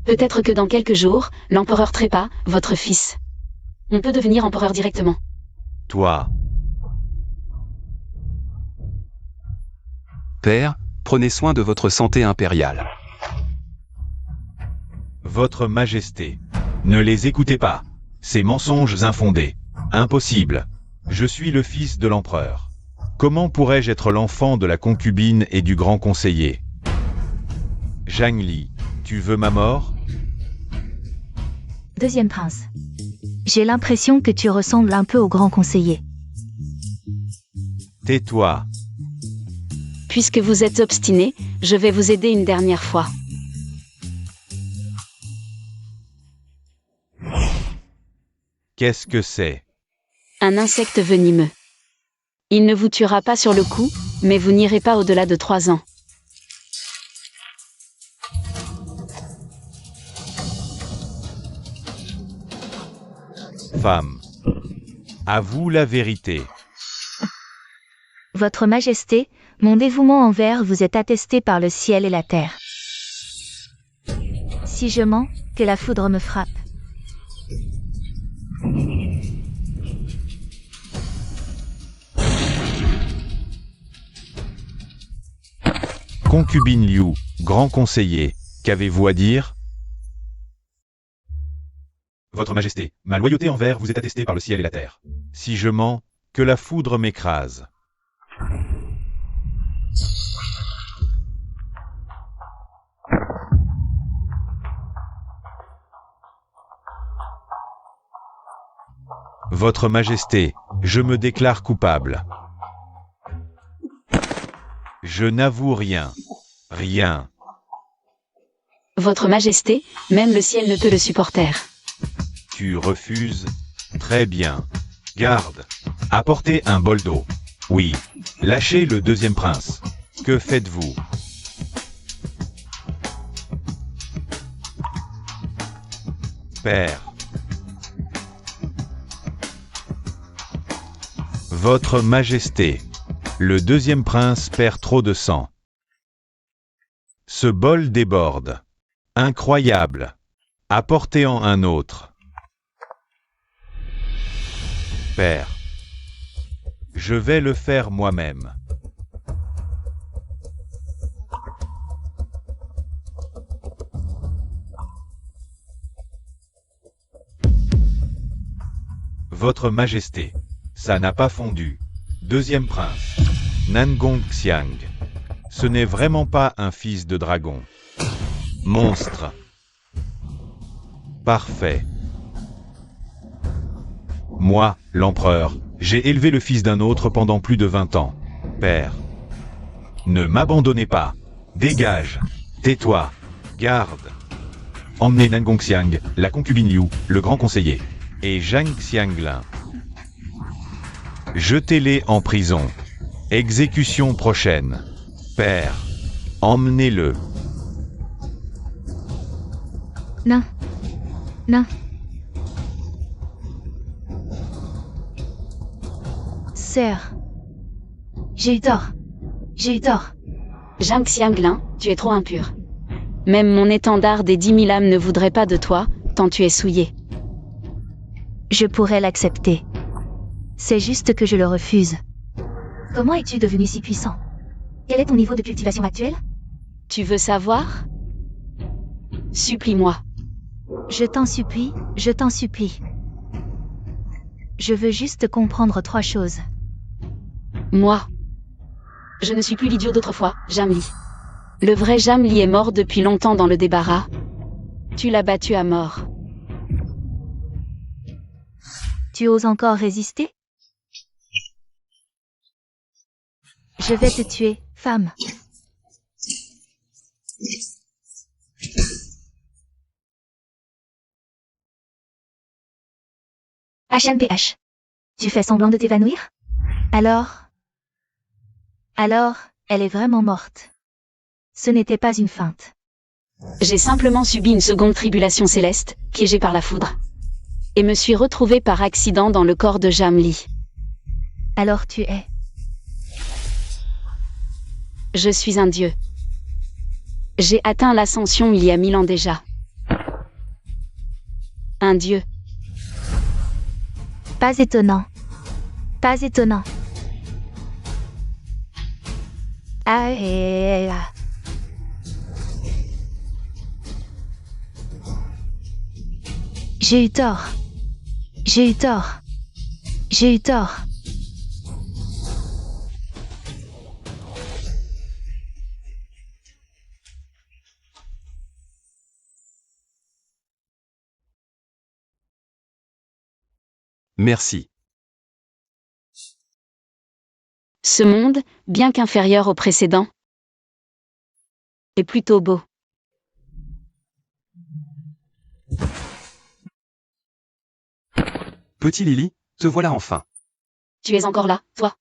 Peut-être que dans quelques jours, l'empereur Trépas, votre fils. On peut devenir empereur directement. Toi. Père, prenez soin de votre santé impériale. Votre Majesté. Ne les écoutez pas. Ces mensonges infondés. Impossible. Je suis le fils de l'empereur. Comment pourrais-je être l'enfant de la concubine et du grand conseiller? Zhang Li, tu veux ma mort? Deuxième prince. J'ai l'impression que tu ressembles un peu au grand conseiller. Tais-toi. Puisque vous êtes obstiné, je vais vous aider une dernière fois. Qu'est-ce que c'est? Un insecte venimeux. Il ne vous tuera pas sur le coup, mais vous n'irez pas au-delà de 3 ans. Femme. Avoue la vérité. Votre Majesté, mon dévouement envers vous est attesté par le ciel et la terre. Si je mens, que la foudre me frappe. Concubine Liu, grand conseiller, qu'avez-vous à dire? Votre Majesté, ma loyauté envers vous est attestée par le ciel et la terre. Si je mens, que la foudre m'écrase. Votre Majesté, je me déclare coupable. Je n'avoue rien. Rien. Votre Majesté, même le ciel ne peut le supporter. Tu refuses? Très bien. Garde. Apportez un bol d'eau. Oui. Lâchez le deuxième prince. Que faites-vous? Père. Votre Majesté. Le deuxième prince perd trop de sang. Ce bol déborde. Incroyable. Apportez-en un autre. Père. Je vais le faire moi-même. Votre Majesté. Ça n'a pas fondu. Deuxième prince. Nangong Xiang. Ce n'est vraiment pas un fils de dragon. Monstre. Parfait. Moi, l'empereur, j'ai élevé le fils d'un autre pendant plus de 20 ans. Père. Ne m'abandonnez pas. Dégage. Tais-toi. Garde. Emmenez Nangong Xiang, la concubine Liu, le grand conseiller. Et Zhang Xianglin. Jetez-les en prison. Exécution prochaine. Père. Emmenez-le. Non. Non. Sœur. J'ai eu tort. J'ai eu tort. Zhang Xianglin, tu es trop impur. Même mon étendard des 10 000 âmes ne voudrait pas de toi, tant tu es souillé. Je pourrais l'accepter. C'est juste que je le refuse. Comment es-tu devenu si puissant? Quel est ton niveau de cultivation actuel? Tu veux savoir? Supplie-moi. Je t'en supplie, je t'en supplie. Je veux juste comprendre 3 choses. Moi. Je ne suis plus l'idiot d'autrefois, Jamli. Le vrai Jamli est mort depuis longtemps dans le débarras. Tu l'as battu à mort. Tu oses encore résister? Je vais te tuer, femme. HMPH. Tu fais semblant de t'évanouir? Alors, elle est vraiment morte. Ce n'était pas une feinte. J'ai simplement subi une seconde tribulation céleste, piégée par la foudre. Et me suis retrouvée par accident dans le corps de Jamli. Alors tu es... Je suis un dieu. J'ai atteint l'ascension il y a 1000 ans déjà. Un dieu. Pas étonnant. Pas étonnant. Ah et ah. J'ai eu tort. J'ai eu tort. J'ai eu tort. Merci. Ce monde, bien qu'inférieur au précédent, est plutôt beau. Petit Lily, te voilà enfin. Tu es encore là, toi?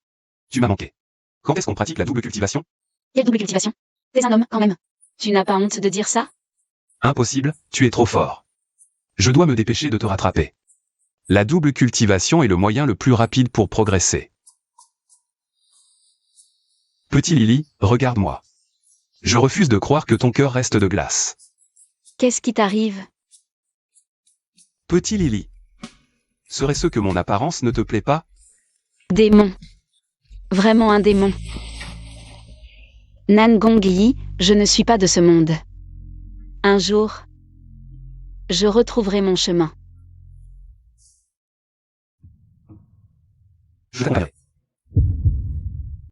Tu m'as manqué. Quand est-ce qu'on pratique la double cultivation? Quelle double cultivation? T'es un homme, quand même. Tu n'as pas honte de dire ça? Impossible, tu es trop fort. Je dois me dépêcher de te rattraper. La double cultivation est le moyen le plus rapide pour progresser. Petit Lily, regarde-moi. Je refuse de croire que ton cœur reste de glace. Qu'est-ce qui t'arrive? Petit Lily. Serait-ce que mon apparence ne te plaît pas? Démon. Vraiment un démon. Nan Gong Yi, je ne suis pas de ce monde. Un jour, je retrouverai mon chemin. Je t'aime.